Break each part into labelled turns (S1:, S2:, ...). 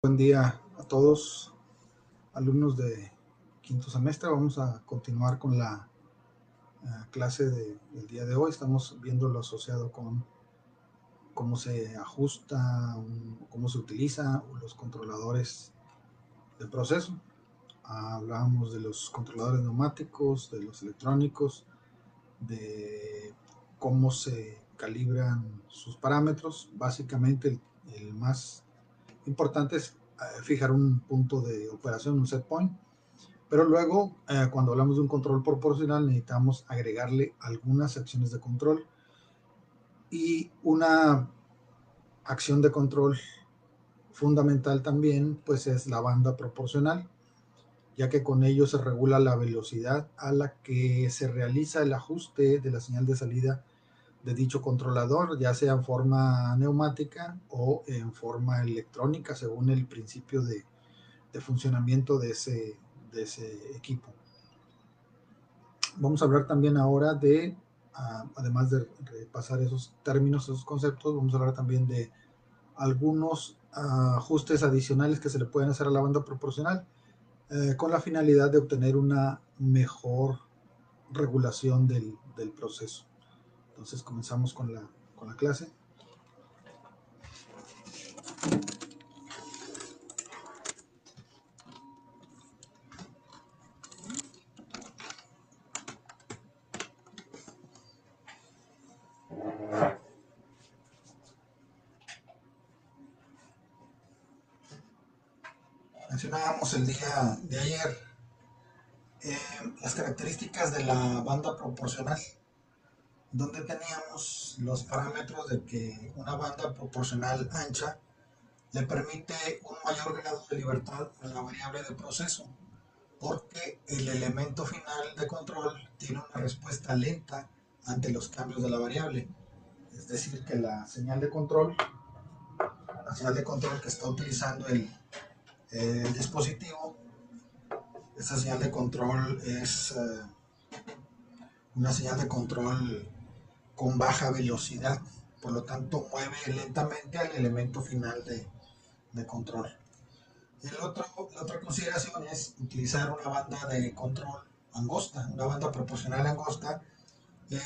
S1: Buen día a todos, alumnos de quinto semestre. Vamos a continuar con la clase del día de hoy. Estamos viendo lo asociado con cómo se ajusta, cómo se utiliza los controladores de proceso. Hablábamos de los controladores neumáticos, de los electrónicos, de cómo se calibran sus parámetros. Básicamente el más importante es fijar un punto de operación, un set point. Pero luego, cuando hablamos de un control proporcional, necesitamos agregarle algunas acciones de control. Y una acción de control fundamental también, pues es la banda proporcional, ya que con ello se regula la velocidad a la que se realiza el ajuste de la señal de salida de dicho controlador, ya sea en forma neumática o en forma electrónica, según el principio de funcionamiento de ese equipo. Vamos a hablar también ahora de, además de repasar esos términos, esos conceptos, vamos a hablar también de algunos ajustes adicionales que se le pueden hacer a la banda proporcional con la finalidad de obtener una mejor regulación del proceso. Entonces comenzamos con la clase. Mencionábamos el día de ayer las características de la banda proporcional, donde teníamos los parámetros de que una banda proporcional ancha le permite un mayor grado de libertad a la variable de proceso, porque el elemento final de control tiene una respuesta lenta ante los cambios de la variable. Es decir, que la señal de control que está utilizando el dispositivo, esa señal de control es una señal de control con baja velocidad, por lo tanto mueve lentamente al elemento final de control. La otra consideración es utilizar una banda de control angosta, una banda proporcional angosta, le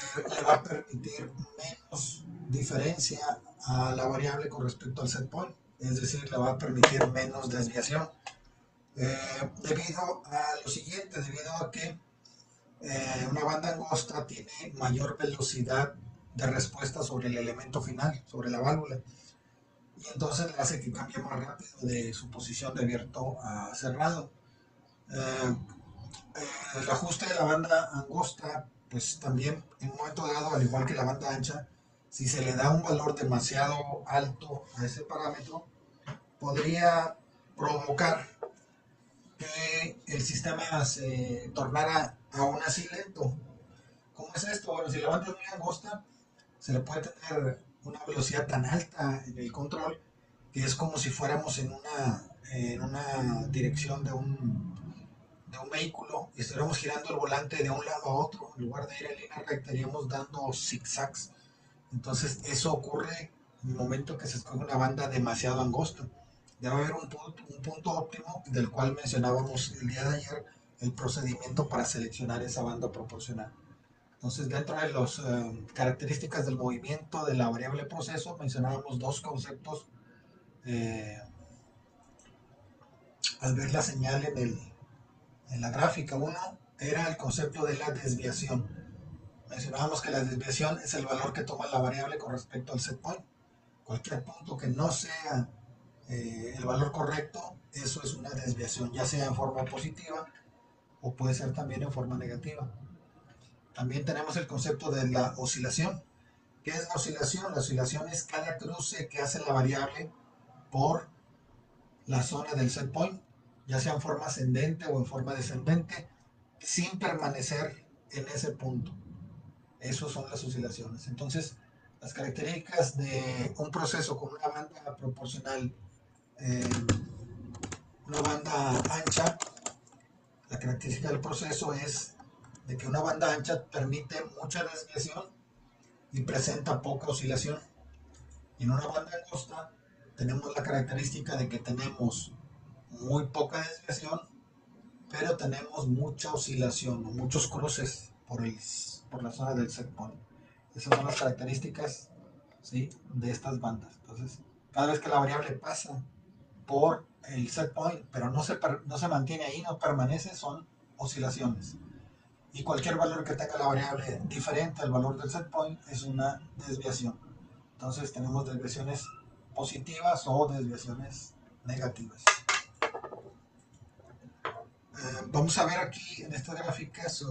S1: va a permitir menos diferencia a la variable con respecto al set point, es decir, le va a permitir menos desviación. Debido a lo siguiente, debido a que una banda angosta tiene mayor velocidad de respuesta sobre el elemento final, sobre la válvula, y entonces le hace que cambie más rápido de su posición de abierto a cerrado. Eh, el ajuste de la banda angosta, pues también en un momento dado, al igual que la banda ancha, si se le da un valor demasiado alto a ese parámetro, podría provocar que el sistema se tornara aún así lento. ¿Cómo es esto? Bueno, si la banda es muy angosta, se le puede tener una velocidad tan alta en el control que es como si fuéramos en una dirección de un vehículo y estuviéramos girando el volante de un lado a otro. En lugar de ir en línea recta, iríamos dando zigzags. Entonces, eso ocurre en el momento que se escoge una banda demasiado angosta. Debe haber un punto óptimo del cual mencionábamos el día de ayer el procedimiento para seleccionar esa banda proporcional. Entonces, dentro de las características del movimiento de la variable proceso, mencionábamos dos conceptos eh, al ver la señal en la gráfica. Uno era el concepto de la desviación. Mencionábamos que la desviación es el valor que toma la variable con respecto al set point. Cualquier punto que no sea el valor correcto, eso es una desviación, ya sea en forma positiva o puede ser también en forma negativa. También tenemos el concepto de la oscilación. ¿Qué es la oscilación? La oscilación es cada cruce que hace la variable por la zona del set point, ya sea en forma ascendente o en forma descendente, sin permanecer en ese punto. Esas son las oscilaciones. Entonces, las características de un proceso con una banda proporcional, eh, una banda ancha, la característica del proceso es de que una banda ancha permite mucha desviación y presenta poca oscilación. Y en una banda angosta tenemos la característica de que tenemos muy poca desviación, pero tenemos mucha oscilación o muchos cruces por la zona del set point. Esas son las características, ¿sí?, de estas bandas. Entonces, cada vez que la variable pasa por el set point, pero no se mantiene ahí, no permanece, son oscilaciones. Y cualquier valor que tenga la variable diferente al valor del set point es una desviación. Entonces tenemos desviaciones positivas o desviaciones negativas. Vamos a ver aquí en estas gráficas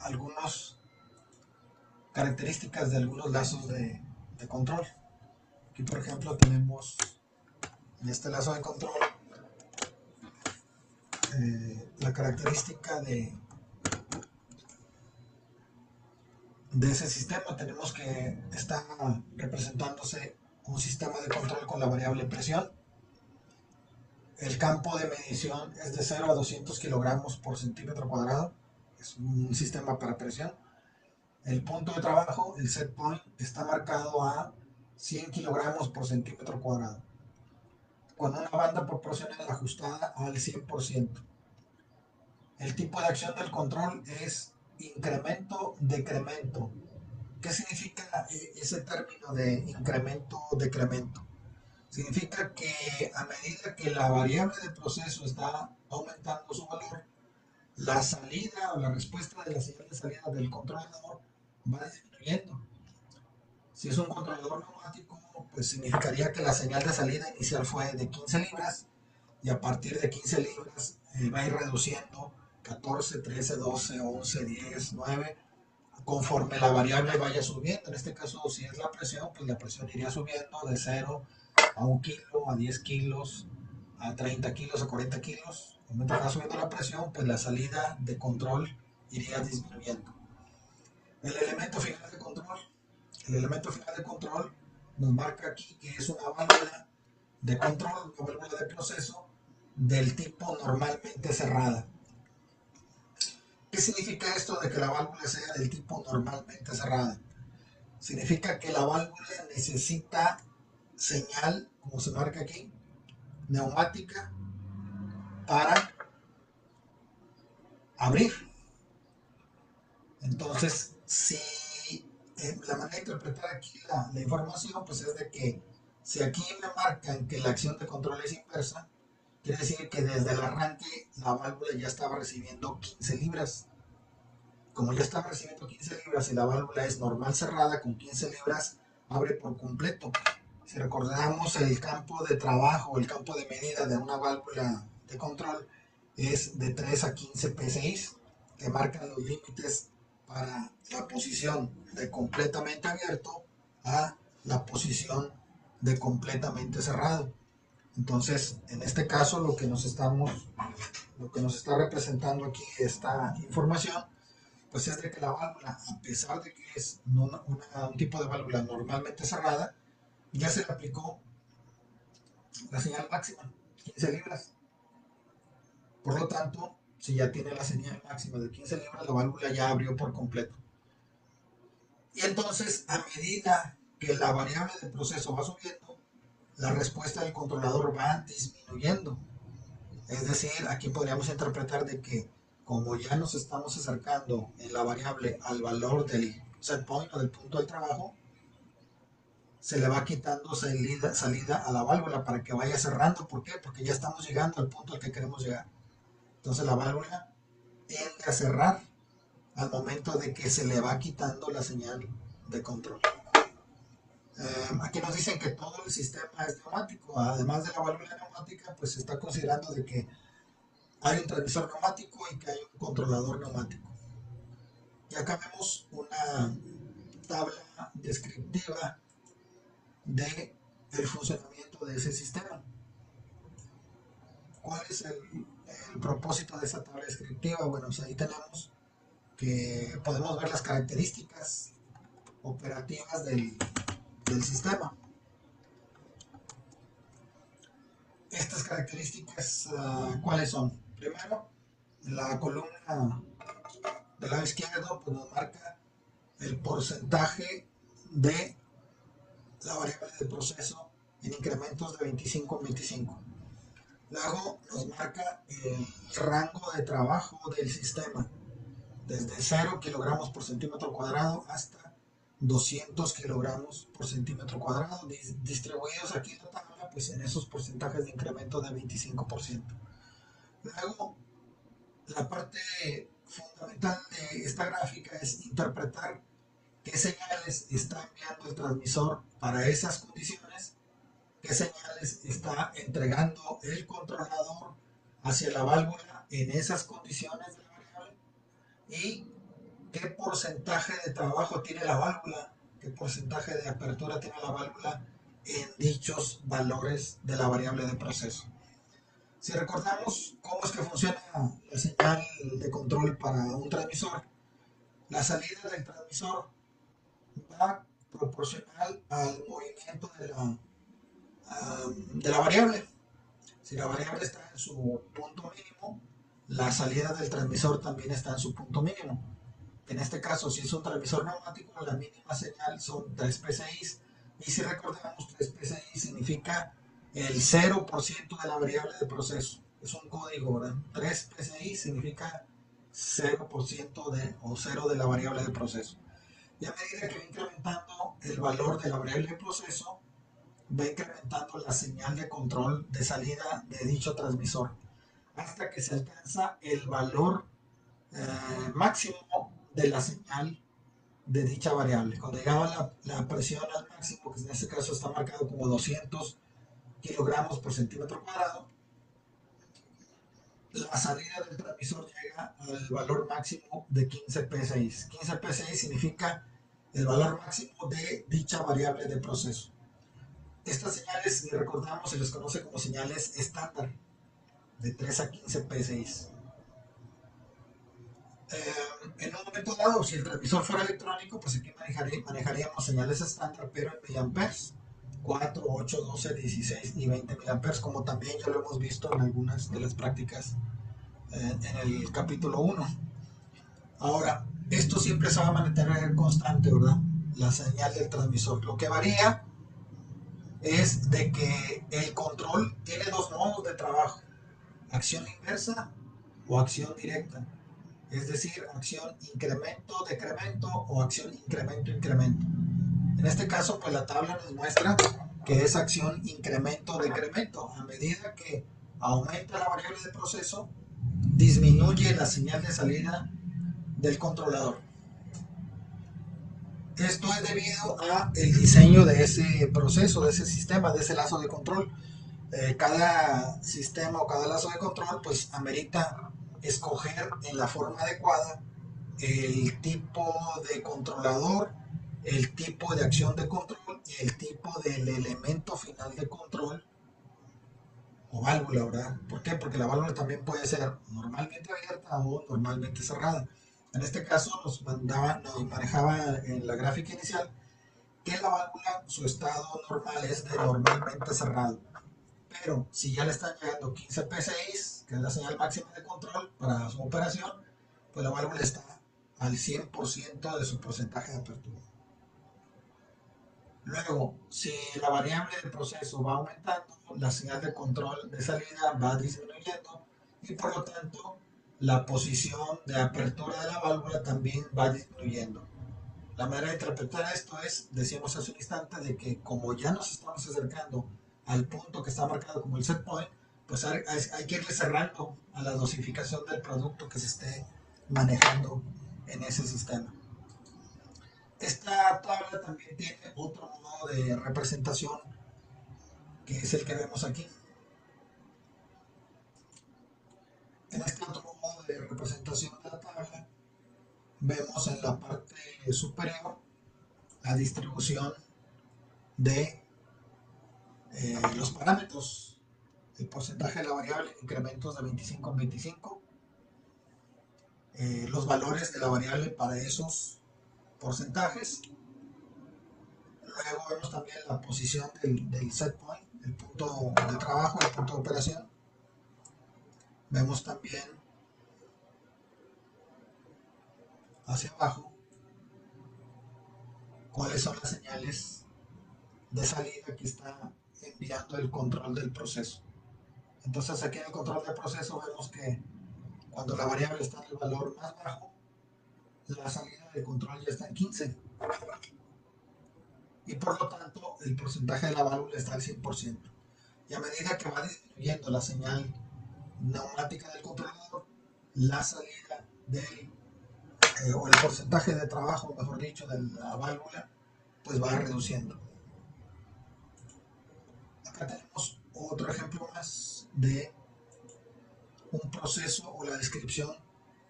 S1: algunas características de algunos lazos de control. Aquí por ejemplo tenemos en este lazo de control la característica de ese sistema. Tenemos que está representándose un sistema de control con la variable presión. El campo de medición es de 0 a 200 kilogramos por centímetro cuadrado. Es un sistema para presión. El punto de trabajo, el set point, está marcado a 100 kilogramos por centímetro cuadrado, con una banda proporcional ajustada al 100%. El tipo de acción del control es incremento-decremento. ¿Qué significa ese término de incremento-decremento? Significa que a medida que la variable de proceso está aumentando su valor, la salida o la respuesta de la señal de salida del controlador va disminuyendo. Si es un controlador neumático, pues significaría que la señal de salida inicial fue de 15 libras y a partir de 15 libras va a ir reduciendo 14, 13, 12, 11, 10, 9, conforme la variable vaya subiendo. En este caso, si es la presión, pues la presión iría subiendo de 0 a 1 kilo, a 10 kilos, a 30 kilos, a 40 kilos. Mientras va subiendo la presión, pues la salida de control iría disminuyendo. El elemento final de control. El elemento final de control nos marca aquí que es una válvula de control, una válvula de proceso del tipo normalmente cerrada. ¿Qué significa esto de que la válvula sea del tipo normalmente cerrada? Significa que la válvula necesita señal, como se marca aquí, neumática para abrir. Entonces, si la manera de interpretar aquí la información, pues es de que si aquí me marcan que la acción de control es inversa, quiere decir que desde el arranque la válvula ya estaba recibiendo 15 libras. Como ya estaba recibiendo 15 libras y la válvula es normal cerrada con 15 libras, abre por completo. Si recordamos el campo de trabajo, el campo de medida de una válvula de control es de 3 a 15 PSI, que marcan los límites para la posición de completamente abierto a la posición de completamente cerrado. Entonces, en este caso, lo que nos está representando aquí esta información, pues es de que la válvula, a pesar de que es un tipo de válvula normalmente cerrada, ya se le aplicó la señal máxima, 15 libras. Por lo tanto, si ya tiene la señal máxima de 15 libras, la válvula ya abrió por completo. Y entonces, a medida que la variable del proceso va subiendo, la respuesta del controlador va disminuyendo. Es decir, aquí podríamos interpretar de que como ya nos estamos acercando en la variable al valor del set point o del punto del trabajo, se le va quitando salida a la válvula para que vaya cerrando. ¿Por qué? Porque ya estamos llegando al punto al que queremos llegar. Entonces la válvula tiende a cerrar al momento de que se le va quitando la señal de control. Aquí nos dicen que todo el sistema es neumático. Además de la válvula neumática, pues se está considerando de que hay un transmisor neumático y que hay un controlador neumático. Y acá vemos una tabla descriptiva de el funcionamiento de ese sistema. ¿Cuál es el propósito de esa tabla descriptiva? Bueno, pues ahí tenemos que podemos ver las características operativas del sistema. Estas características, ¿cuáles son? Primero, la columna del lado izquierdo pues nos marca el porcentaje de la variable de proceso en incrementos de 25 en 25. Luego nos marca el rango de trabajo del sistema, desde 0 kilogramos por centímetro cuadrado hasta 200 kilogramos por centímetro cuadrado, distribuidos aquí en la tabla, pues en esos porcentajes de incremento de 25%. Luego, la parte fundamental de esta gráfica es interpretar qué señales está enviando el transmisor para esas condiciones, qué señales está entregando el controlador hacia la válvula en esas condiciones de la variable y qué porcentaje de trabajo tiene la válvula, qué porcentaje de apertura tiene la válvula en dichos valores de la variable de proceso. Si recordamos cómo es que funciona la señal de control para un transmisor, la salida del transmisor va proporcional al movimiento de la variable. Si la variable está en su punto mínimo, la salida del transmisor también está en su punto mínimo. En este caso, si es un transmisor neumático, la mínima señal son 3 PSI. Y si recordamos, 3 PSI significa el 0% de la variable de proceso. Es un código, ¿verdad? 3 PSI significa 0% o 0 de la variable de proceso. Y a medida que va incrementando el valor de la variable de proceso, va incrementando la señal de control de salida de dicho transmisor hasta que se alcanza el valor máximo de la señal de dicha variable. Cuando llegaba la presión al máximo, que en este caso está marcado como 200 kilogramos por centímetro cuadrado, la salida del transmisor llega al valor máximo de 15 PSI. 15 PSI significa el valor máximo de dicha variable de proceso. Estas señales, si recordamos, se les conoce como señales estándar, de 3 a 15 PSI. En un momento dado, si el transmisor fuera electrónico, pues aquí manejaríamos señales estándar, pero en miliamperes, 4, 8, 12, 16 y 20 miliamperes, como también ya lo hemos visto en algunas de las prácticas en el capítulo 1. Ahora, esto siempre se va a mantener constante, ¿verdad? La señal del transmisor. Lo que varía es de que el control tiene dos modos de trabajo: acción inversa o acción directa. Es decir, acción incremento-decremento o acción incremento-incremento. En este caso, pues la tabla nos muestra que es acción incremento-decremento. A medida que aumenta la variable de proceso, disminuye la señal de salida del controlador. Esto es debido a el diseño de ese proceso, de ese sistema, de ese lazo de control. Cada sistema o cada lazo de control pues amerita escoger en la forma adecuada el tipo de controlador, el tipo de acción de control y el tipo del elemento final de control o válvula, ¿verdad? ¿Por qué? Porque la válvula también puede ser normalmente abierta o normalmente cerrada. En este caso nos manejaba en la gráfica inicial que la válvula, su estado normal es de normalmente cerrado. Pero si ya le están llegando 15 PSI, que es la señal máxima de control para su operación, pues la válvula está al 100% de su porcentaje de apertura. Luego, si la variable del proceso va aumentando, la señal de control de salida va disminuyendo y por lo tanto la posición de apertura de la válvula también va disminuyendo. La manera de interpretar esto es, decíamos hace un instante, de que como ya nos estamos acercando al punto que está marcado como el set point, pues hay que irle cerrando a la dosificación del producto que se esté manejando en ese sistema. Esta tabla también tiene otro modo de representación, que es el que vemos aquí. En este otro modo de representación de la tabla, vemos en la parte superior la distribución de los parámetros, el porcentaje de la variable en incrementos de 25 en 25, los valores de la variable para esos porcentajes. Luego vemos también la posición del set point, el punto de trabajo, el punto de operación. Vemos también hacia abajo cuáles son las señales de salida que está enviando el control del proceso. Entonces aquí en el control del proceso vemos que cuando la variable está en el valor más bajo, la salida de control ya está en 15 y por lo tanto el porcentaje de la válvula está al 100%. Y a medida que va disminuyendo la señal neumática del controlador, la salida o el porcentaje de trabajo, mejor dicho, de la válvula, pues va reduciendo. Acá tenemos otro ejemplo más de un proceso o la descripción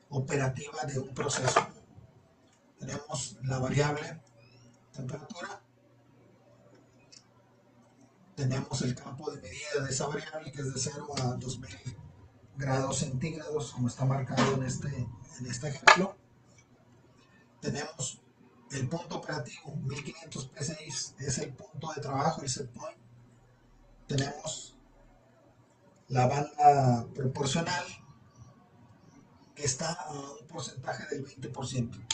S1: operativa de un proceso. Tenemos la variable temperatura, tenemos el campo de medida de esa variable que es de 0 a 2000 grados centígrados, como está marcado en este ejemplo. Tenemos el punto operativo, 1500 PSI es el punto de trabajo, el set point. Tenemos la banda proporcional que está a un porcentaje del 20%.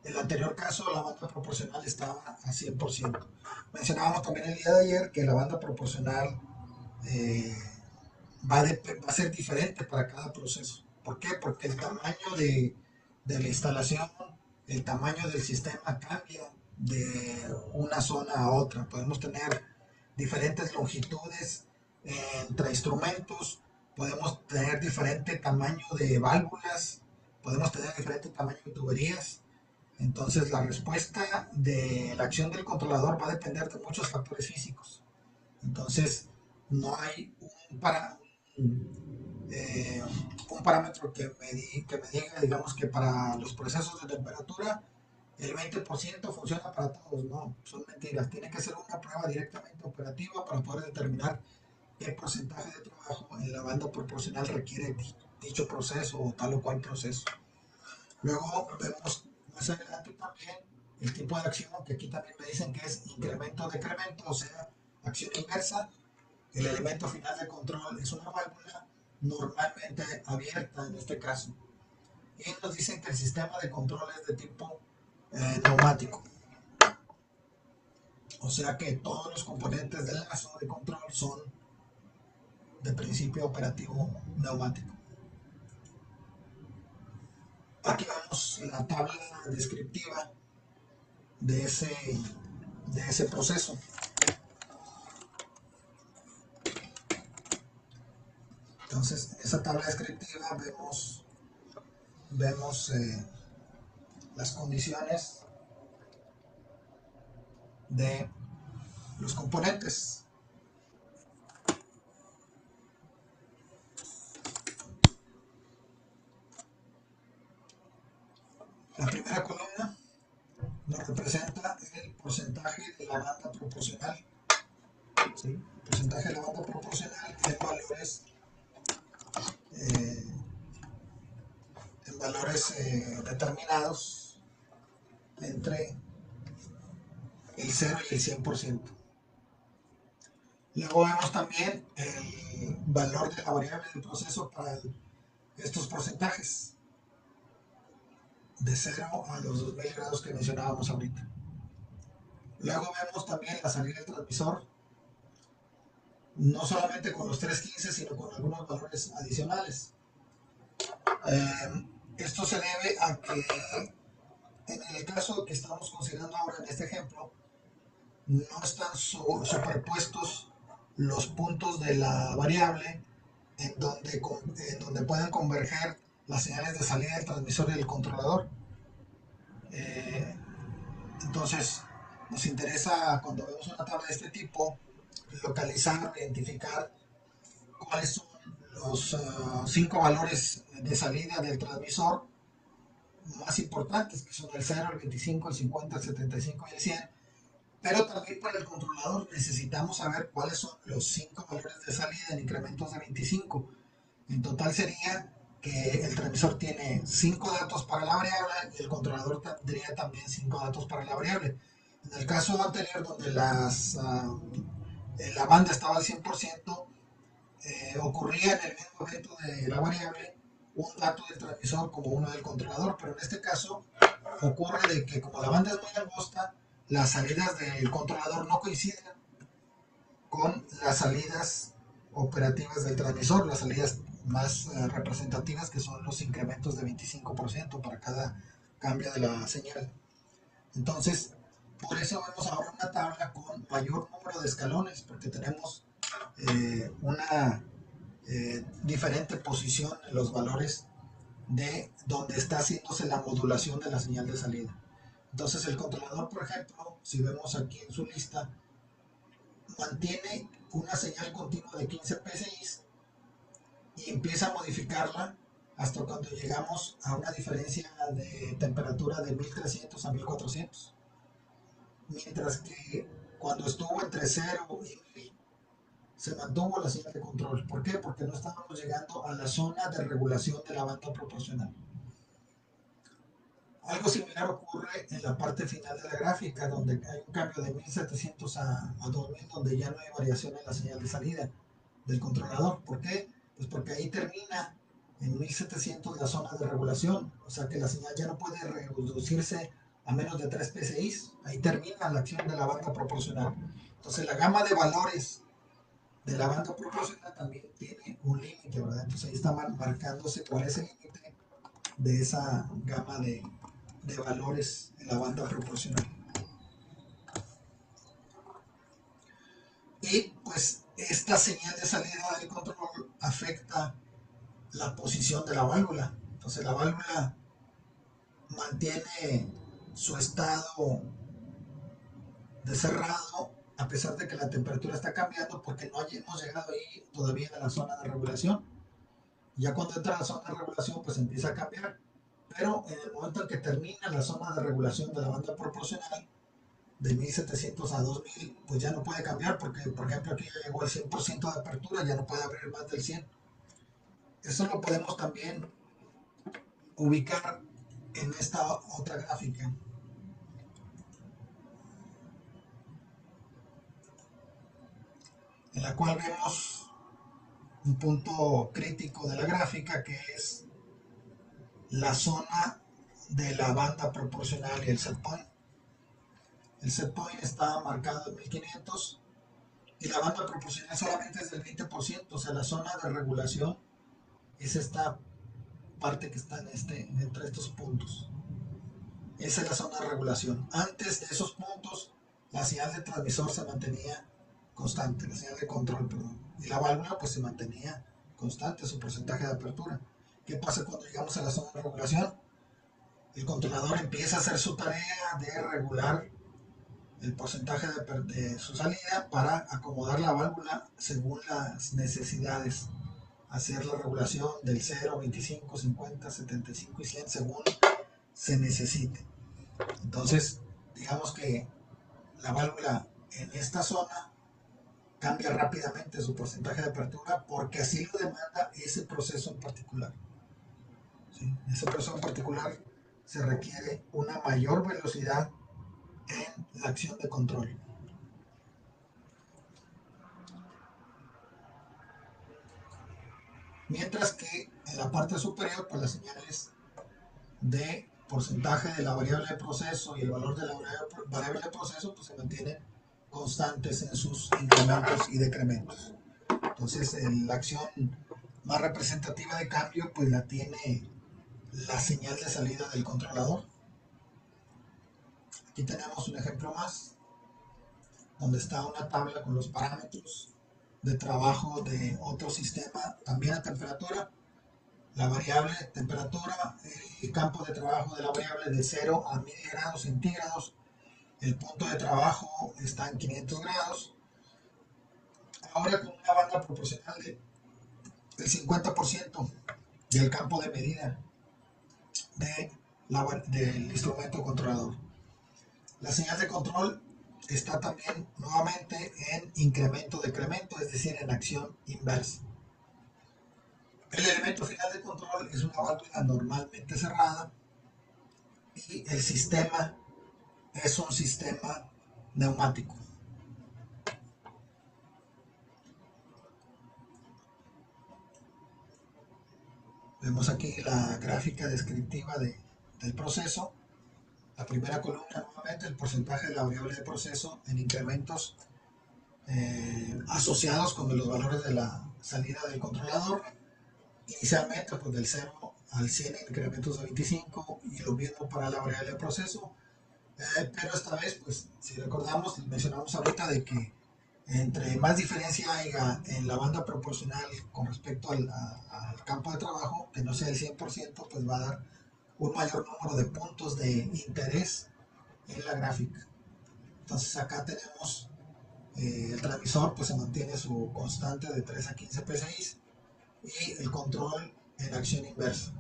S1: En el anterior caso, la banda proporcional estaba a 100%. Mencionábamos también el día de ayer que la banda proporcional va a ser diferente para cada proceso. ¿Por qué? Porque el tamaño de la instalación, el tamaño del sistema cambia de una zona a otra. Podemos tener diferentes longitudes entre instrumentos, podemos tener diferente tamaño de válvulas, podemos tener diferente tamaño de tuberías. Entonces la respuesta de la acción del controlador va a depender de muchos factores físicos. Entonces no hay un parámetro que me diga, digamos, que para los procesos de temperatura el 20% funciona para todos. No, son mentiras. Tiene que ser una prueba directamente operativa para poder determinar qué porcentaje de trabajo en la banda proporcional requiere dicho proceso o tal o cual proceso. Luego vemos más adelante también el tipo de acción, que aquí también me dicen que es incremento-decremento, o sea, acción inversa. El elemento final de control es una válvula normalmente abierta en este caso. Y nos dicen que el sistema de control es de tipo neumático. O sea que todos los componentes del lazo de control son de principio operativo neumático. Aquí vemos la tabla descriptiva de ese proceso. Entonces, en esa tabla descriptiva vemos las condiciones de los componentes. La primera columna nos representa el porcentaje de la banda proporcional. ¿Sí? El porcentaje de la banda proporcional en valores determinados entre el 0 y el 100%. Luego vemos también el valor de la variable del proceso para estos porcentajes, de 0 a los 2000 grados que mencionábamos ahorita. Luego vemos también la salida del transmisor, no solamente con los 315, sino con algunos valores adicionales. Esto se debe a que en el caso que estamos considerando ahora en este ejemplo, no están superpuestos los puntos de la variable en donde puedan converger las señales de salida del transmisor y del controlador. Entonces, nos interesa cuando vemos una tabla de este tipo, localizar, identificar cuáles son los 5 valores de salida del transmisor más importantes, que son el 0, el 25, el 50, el 75 y el 100. Pero también para el controlador necesitamos saber cuáles son los 5 valores de salida en incrementos de 25. En total sería que el transmisor tiene 5 datos para la variable y el controlador tendría también 5 datos para la variable. En el caso anterior, donde la banda estaba al 100%, ocurría en el mismo evento de la variable un dato del transmisor como uno del controlador, pero en este caso ocurre de que como la banda es muy angosta, las salidas del controlador no coinciden con las salidas operativas del transmisor, las salidas más representativas, que son los incrementos de 25% para cada cambio de la señal. Entonces, por eso vemos ahora una tabla con mayor número de escalones, porque tenemos una diferente posición en los valores de donde está haciéndose la modulación de la señal de salida. Entonces el controlador, por ejemplo, si vemos aquí en su lista, mantiene una señal continua de 15 PSI y empieza a modificarla hasta cuando llegamos a una diferencia de temperatura de 1300 a 1400. Mientras que cuando estuvo entre 0 y 1000 se mantuvo la señal de control. ¿Por qué? Porque no estábamos llegando a la zona de regulación de la banda proporcional. Algo similar ocurre en la parte final de la gráfica, donde hay un cambio de 1700 a 2000, donde ya no hay variación en la señal de salida del controlador. ¿Por qué? Pues porque ahí termina en 1700 la zona de regulación, o sea que la señal ya no puede reducirse a menos de 3 PSI, ahí termina la acción de la banda proporcional. Entonces la gama de valores de la banda proporcional también tiene un límite, ¿verdad? Entonces ahí está marcándose cuál es el límite de esa gama de valores en la banda proporcional. Y pues esta señal de salida del control afecta la posición de la válvula. Entonces la válvula mantiene su estado de cerrado a pesar de que la temperatura está cambiando, porque no hemos llegado ahí todavía a la zona de regulación. Ya cuando entra a la zona de regulación pues empieza a cambiar, pero en el momento en que termina la zona de regulación de la banda proporcional de 1700 a 2000, pues ya no puede cambiar, porque por ejemplo aquí ya llegó al 100% de apertura, ya no puede abrir más del 100. Eso lo podemos también ubicar en esta otra gráfica, en la cual vemos un punto crítico de la gráfica, que es la zona de la banda proporcional y el set point. El set point está marcado en 1500 y la banda proporcional solamente es del 20%, o sea, la zona de regulación es esta parte que está entre estos puntos. Esa es la zona de regulación. Antes de esos puntos, la señal de transmisor se mantenía constante, la señal de control, perdón. Y la válvula pues se mantenía constante, su porcentaje de apertura. ¿Qué pasa cuando llegamos a la zona de regulación? El controlador empieza a hacer su tarea de regular el porcentaje de su salida para acomodar la válvula según las necesidades. Hacer la regulación del 0, 25, 50, 75 y 100 según se necesite. Entonces, digamos que la válvula en esta zona cambia rápidamente su porcentaje de apertura porque así lo demanda ese proceso en particular. ¿Sí? Ese proceso en particular se requiere una mayor velocidad en la acción de control. Mientras que en la parte superior, pues las señales de porcentaje de la variable de proceso y el valor de la variable de proceso pues se mantienen constantes en sus incrementos y decrementos. Entonces la acción más representativa de cambio pues la tiene la señal de salida del controlador. Aquí tenemos un ejemplo más donde está una tabla con los parámetros de trabajo de otro sistema también a temperatura. La variable temperatura, el campo de trabajo de la variable de 0 a 1000 grados centígrados, el punto de trabajo está en 500 grados. Ahora con una banda proporcional del 50% del campo de medida del instrumento controlador. La señal de control está también nuevamente en incremento-decremento, es decir, en acción inversa. El elemento final de control es una válvula normalmente cerrada y el sistema es un sistema neumático. Vemos aquí la gráfica descriptiva del proceso. La primera columna nuevamente el porcentaje de la variable de proceso en incrementos asociados con los valores de la salida del controlador. Inicialmente, pues del 0 al 100 en incrementos de 25 y lo mismo para la variable de proceso. Pero esta vez, pues, si recordamos, mencionamos ahorita de que entre más diferencia haya en la banda proporcional con respecto al campo de trabajo, que no sea el 100%, pues va a dar un mayor número de puntos de interés en la gráfica. Entonces acá tenemos el transmisor, pues se mantiene su constante de 3 a 15 PSI y el control en acción inversa,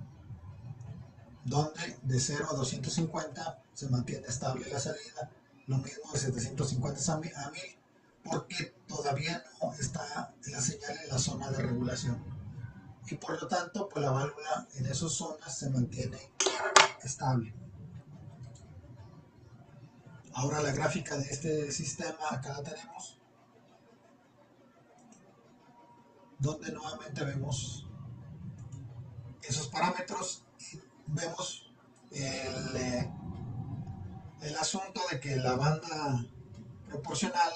S1: donde de 0 a 250 se mantiene estable la salida, lo mismo de 750 a 1000, porque todavía no está la señal en la zona de regulación. Y por lo tanto, pues la válvula en esas zonas se mantiene estable. Ahora la gráfica de este sistema, acá la tenemos, donde nuevamente vemos esos parámetros y vemos el asunto de que la banda proporcional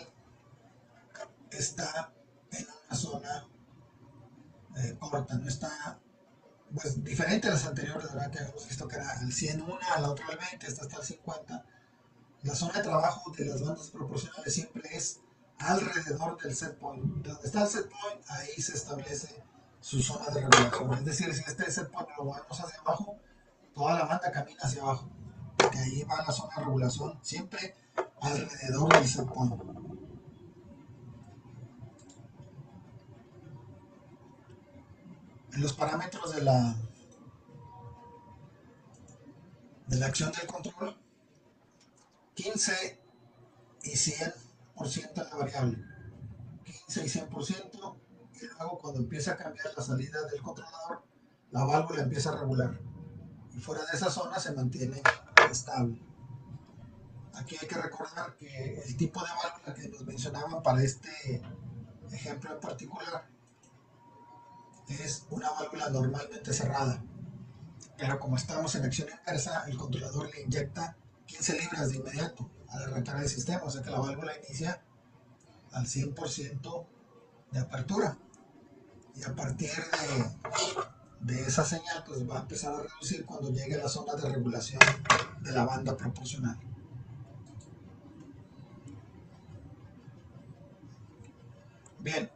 S1: está en una zona corta, no está pues diferente a las anteriores, ¿verdad? Que hemos visto que era al 100 una, la otra al 20, esta está al 50. La zona de trabajo de las bandas proporcionales siempre es alrededor del set point. Donde está el set point, ahí se establece su zona de regulación. Es decir, si este set point lo movemos hacia abajo, toda la banda camina hacia abajo. Porque ahí va la zona de regulación, siempre alrededor del set point. En los parámetros de la acción del control, 15 y 100% es la variable. 15 y 100%, y luego cuando empieza a cambiar la salida del controlador, la válvula empieza a regular. Y fuera de esa zona se mantiene estable. Aquí hay que recordar que el tipo de válvula que nos mencionaban para este ejemplo en particular es una válvula normalmente cerrada. Pero como estamos en acción inversa, el controlador le inyecta 15 libras de inmediato al arrancar el sistema, o sea que la válvula inicia al 100% de apertura. Y a partir de esa señal, pues va a empezar a reducir cuando llegue a la zona de regulación de la banda proporcional. Bien,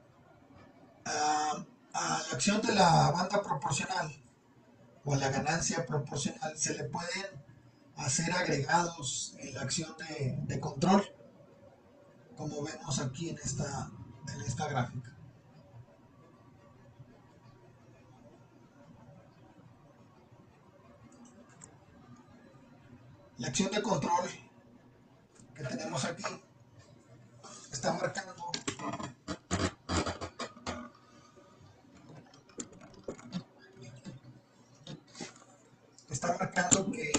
S1: a la acción de la banda proporcional o a la ganancia proporcional se le pueden hacer agregados en la acción de control, como vemos aquí en esta gráfica. La acción de control que tenemos aquí está marcando que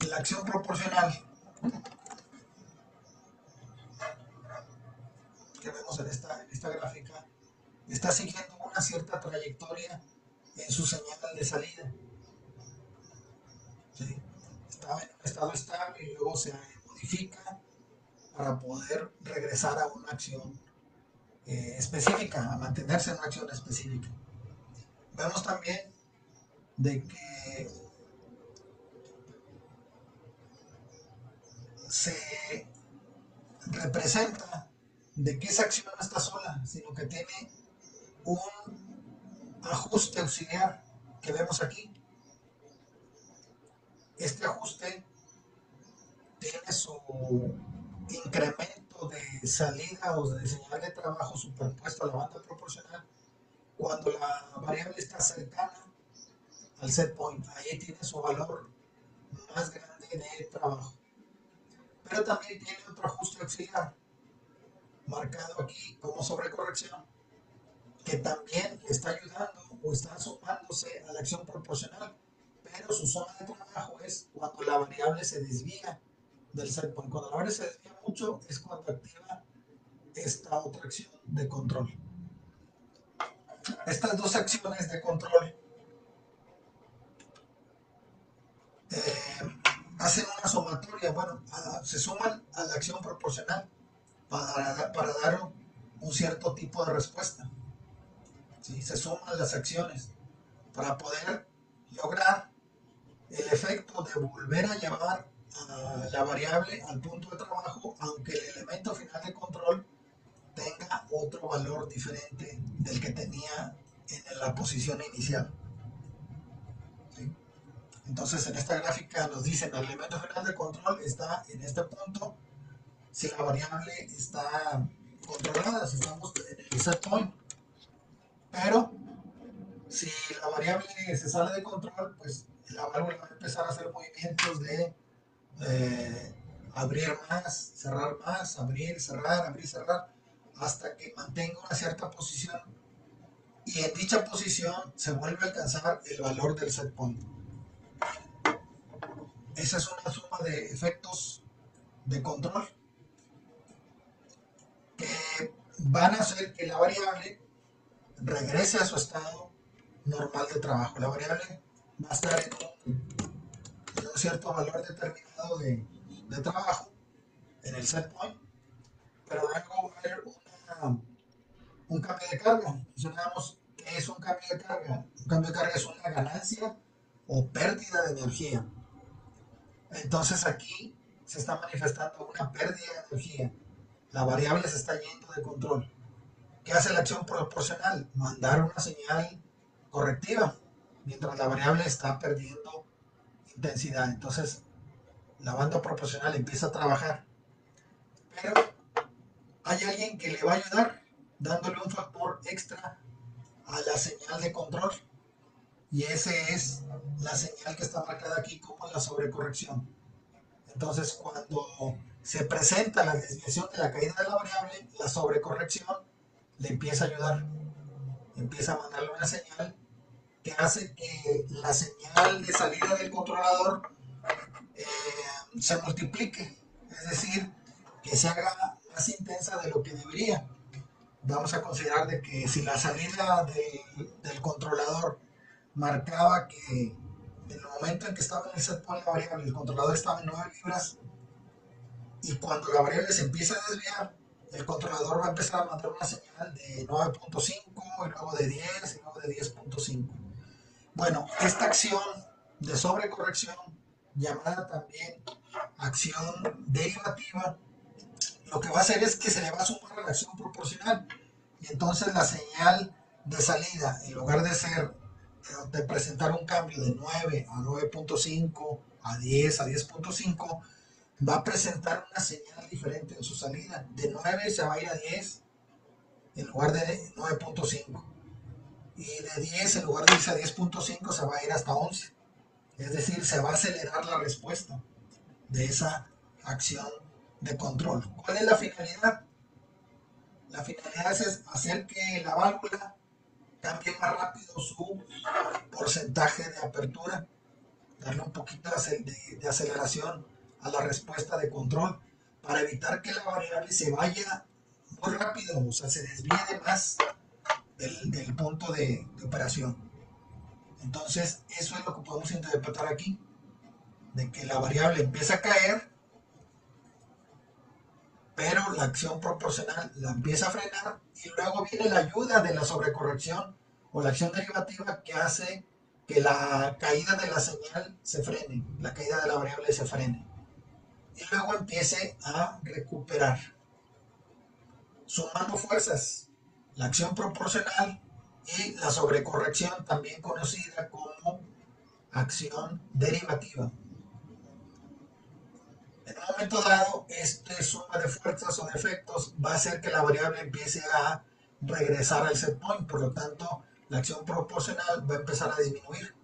S1: la acción proporcional que vemos en esta gráfica está siguiendo una cierta trayectoria en su señal de salida. ¿Sí? Estaba en un estado estable y luego se modifica para poder regresar a una acción específica, a mantenerse en una acción específica. Vemos también de que se representa de que esa acción no está sola, sino que tiene un ajuste auxiliar que vemos aquí. Este ajuste tiene su incremento de salida o de señal de trabajo superpuesto a la banda proporcional cuando la variable está cercana al set point. Ahí tiene su valor más grande de trabajo. Pero también tiene otro ajuste auxiliar marcado aquí como sobrecorrección que también está ayudando o está sumándose a la acción proporcional, pero su zona de trabajo es cuando la variable se desvía del set point. Cuando la variable se desvía mucho es cuando activa esta otra acción de control. Estas dos acciones de control hacen una sumatoria, bueno, se suman a la acción proporcional para dar un cierto tipo de respuesta. ¿Sí? Se suman las acciones para poder lograr el efecto de volver a llevar a la variable al punto de trabajo, aunque el elemento final de control tenga otro valor diferente del que tenía en la posición inicial. ¿Sí? Entonces en esta gráfica nos dicen el elemento final de control está en este punto si la variable está controlada, si estamos en el set point, pero si la variable se sale de control, pues la válvula va a empezar a hacer movimientos de abrir más, abrir, cerrar, hasta que mantenga una cierta posición y en dicha posición se vuelve a alcanzar el valor del set point. Esa es una suma de efectos de control que van a hacer que la variable regrese a su estado normal de trabajo. La variable va a estar en un cierto valor determinado de trabajo en el set point, pero luego va a haber un cambio de carga. Mencionamos que es un cambio de carga. Un cambio de carga es una ganancia o pérdida de energía. Entonces aquí se está manifestando una pérdida de energía. La variable se está yendo de control. ¿Qué hace la acción proporcional? Mandar una señal correctiva mientras la variable está perdiendo intensidad. Entonces la banda proporcional empieza a trabajar. Pero hay alguien que le va a ayudar dándole un factor extra a la señal de control. Y ese es la señal que está marcada aquí como la sobrecorrección. Entonces, cuando se presenta la desviación de la caída de la variable, la sobrecorrección le empieza a ayudar, empieza a mandarle una señal que hace que la señal de salida del controlador se multiplique, es decir, que se haga más intensa de lo que debería. Vamos a considerar de que si la salida del controlador marcaba que en el momento en que estaba en el set point la variable, el controlador estaba en 9 libras, y cuando la variable se empieza a desviar, el controlador va a empezar a mandar una señal de 9.5 y luego de 10 y luego de 10.5. Bueno, esta acción de sobrecorrección, llamada también acción derivativa, lo que va a hacer es que se le va a sumar a la acción proporcional. Y entonces la señal de salida, en lugar de presentar un cambio de 9 a 9.5, a 10 a 10.5, va a presentar una señal diferente en su salida. De 9 se va a ir a 10 en lugar de 9.5. Y de 10 en lugar de irse a 10.5 se va a ir hasta 11. Es decir, se va a acelerar la respuesta de esa acción de control. ¿Cuál es la finalidad? La finalidad es hacer que la válvula cambie más rápido su porcentaje de apertura, darle un poquito de aceleración a la respuesta de control para evitar que la variable se vaya muy rápido, o sea, se desvíe de más del punto de operación. Entonces, eso es lo que podemos interpretar aquí, de que la variable empieza a caer, pero la acción proporcional la empieza a frenar y luego viene la ayuda de la sobrecorrección o la acción derivativa que hace que la caída de la señal se frene, la caída de la variable se frene y luego empiece a recuperar, sumando fuerzas, la acción proporcional y la sobrecorrección, también conocida como acción derivativa. En un momento dado, esta suma de fuerzas o de efectos va a hacer que la variable empiece a regresar al set point, por lo tanto, la acción proporcional va a empezar a disminuir.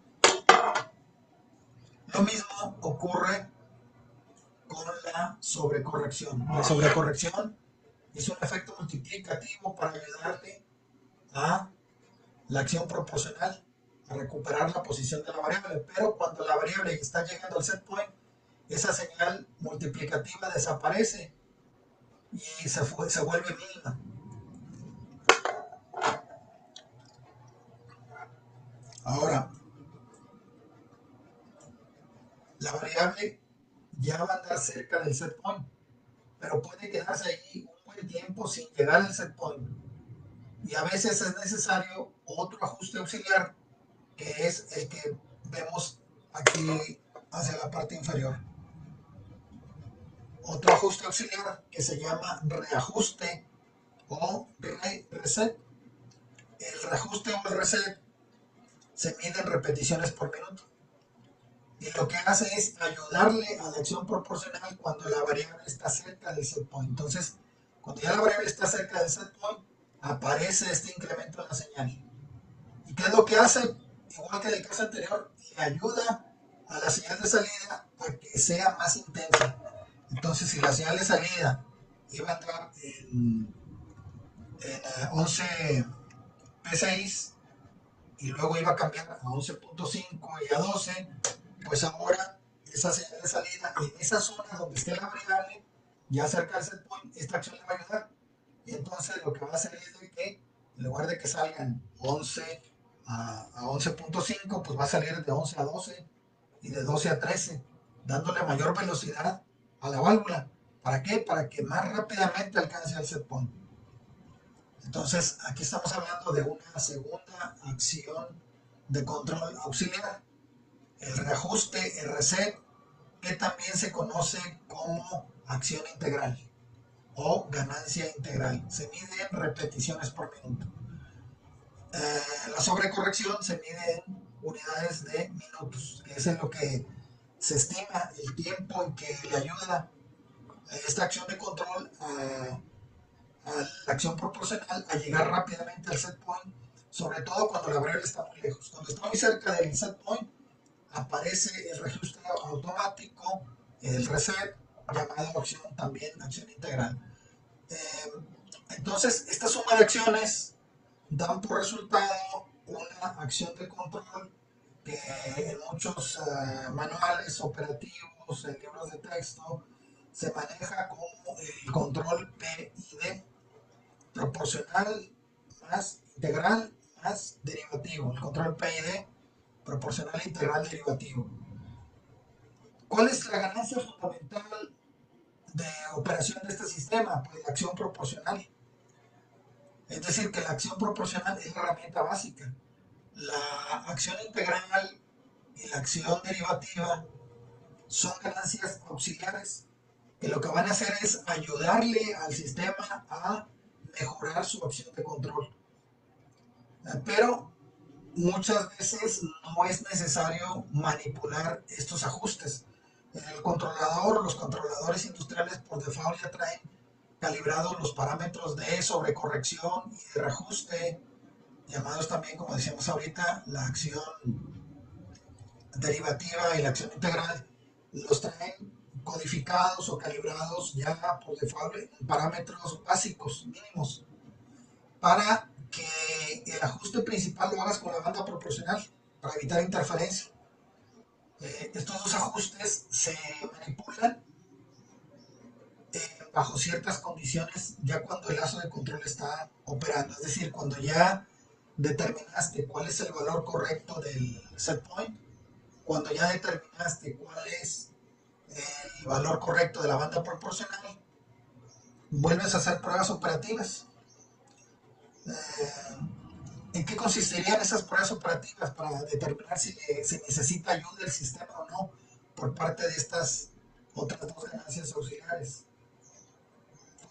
S1: Lo mismo ocurre con la sobrecorrección. La sobrecorrección es un efecto multiplicativo para ayudarte a la acción proporcional, a recuperar la posición de la variable, pero cuando la variable está llegando al set point, esa señal multiplicativa desaparece y se vuelve mínima. Ahora, la variable ya va a andar cerca del set point, pero puede quedarse ahí un buen tiempo sin llegar al set point. Y a veces es necesario otro ajuste auxiliar, que es el que vemos aquí hacia la parte inferior. Otro ajuste auxiliar que se llama reajuste o reset. El reajuste o el reset se mide en repeticiones por minuto. Y lo que hace es ayudarle a la acción proporcional cuando la variable está cerca del set point. Entonces, cuando ya la variable está cerca del set point, aparece este incremento en la señal. ¿Y qué es lo que hace? Igual que en el caso anterior, le ayuda a la señal de salida a que sea más intensa. Entonces, si la señal de salida iba a entrar en 11 P6 y luego iba a cambiar a 11.5 y a 12, pues ahora esa señal de salida en esa zona donde esté la variable, ya cerca del set point, esta acción le va a ayudar. Y entonces lo que va a hacer es de que en lugar de que salgan 11 a 11.5, pues va a salir de 11 a 12 y de 12 a 13, dándole mayor velocidad a la válvula. ¿Para qué? Para que más rápidamente alcance el set point. Entonces, aquí estamos hablando de una segunda acción de control auxiliar, el reajuste, el reset, que también se conoce como acción integral o ganancia integral. Se mide en repeticiones por minuto. La sobrecorrección se mide en unidades de minutos, que es en lo que se estima el tiempo en que le ayuda esta acción de control a la acción proporcional a llegar rápidamente al set point, sobre todo cuando la variable está muy lejos. Cuando está muy cerca del set point, aparece el reajuste automático, el reset, llamado acción también acción integral. Eh, entonces, esta suma de acciones dan por resultado una acción de control que en muchos manuales operativos, en libros de texto, se maneja como el control PID, proporcional más integral más derivativo. El control PID, proporcional integral derivativo. ¿Cuál es la ganancia fundamental de operación de este sistema? Pues la acción proporcional. Es decir, que la acción proporcional es la herramienta básica. La acción integral y la acción derivativa son ganancias auxiliares que lo que van a hacer es ayudarle al sistema a mejorar su acción de control. Pero muchas veces no es necesario manipular estos ajustes. El controlador, los controladores industriales por default ya traen calibrados los parámetros de sobrecorrección y de reajuste, llamados también, como decíamos ahorita, la acción derivativa y la acción integral. Los traen codificados o calibrados ya por default en parámetros básicos, mínimos, para que el ajuste principal lo hagas con la banda proporcional, para evitar interferencia. Estos dos ajustes se manipulan bajo ciertas condiciones ya cuando el lazo de control está operando, es decir, cuando ya determinaste cuál es el valor correcto del set point, cuando ya determinaste cuál es el valor correcto de la banda proporcional, vuelves a hacer pruebas operativas. ¿En qué consistirían esas pruebas operativas para determinar si se necesita ayuda del sistema o no por parte de estas otras dos ganancias auxiliares?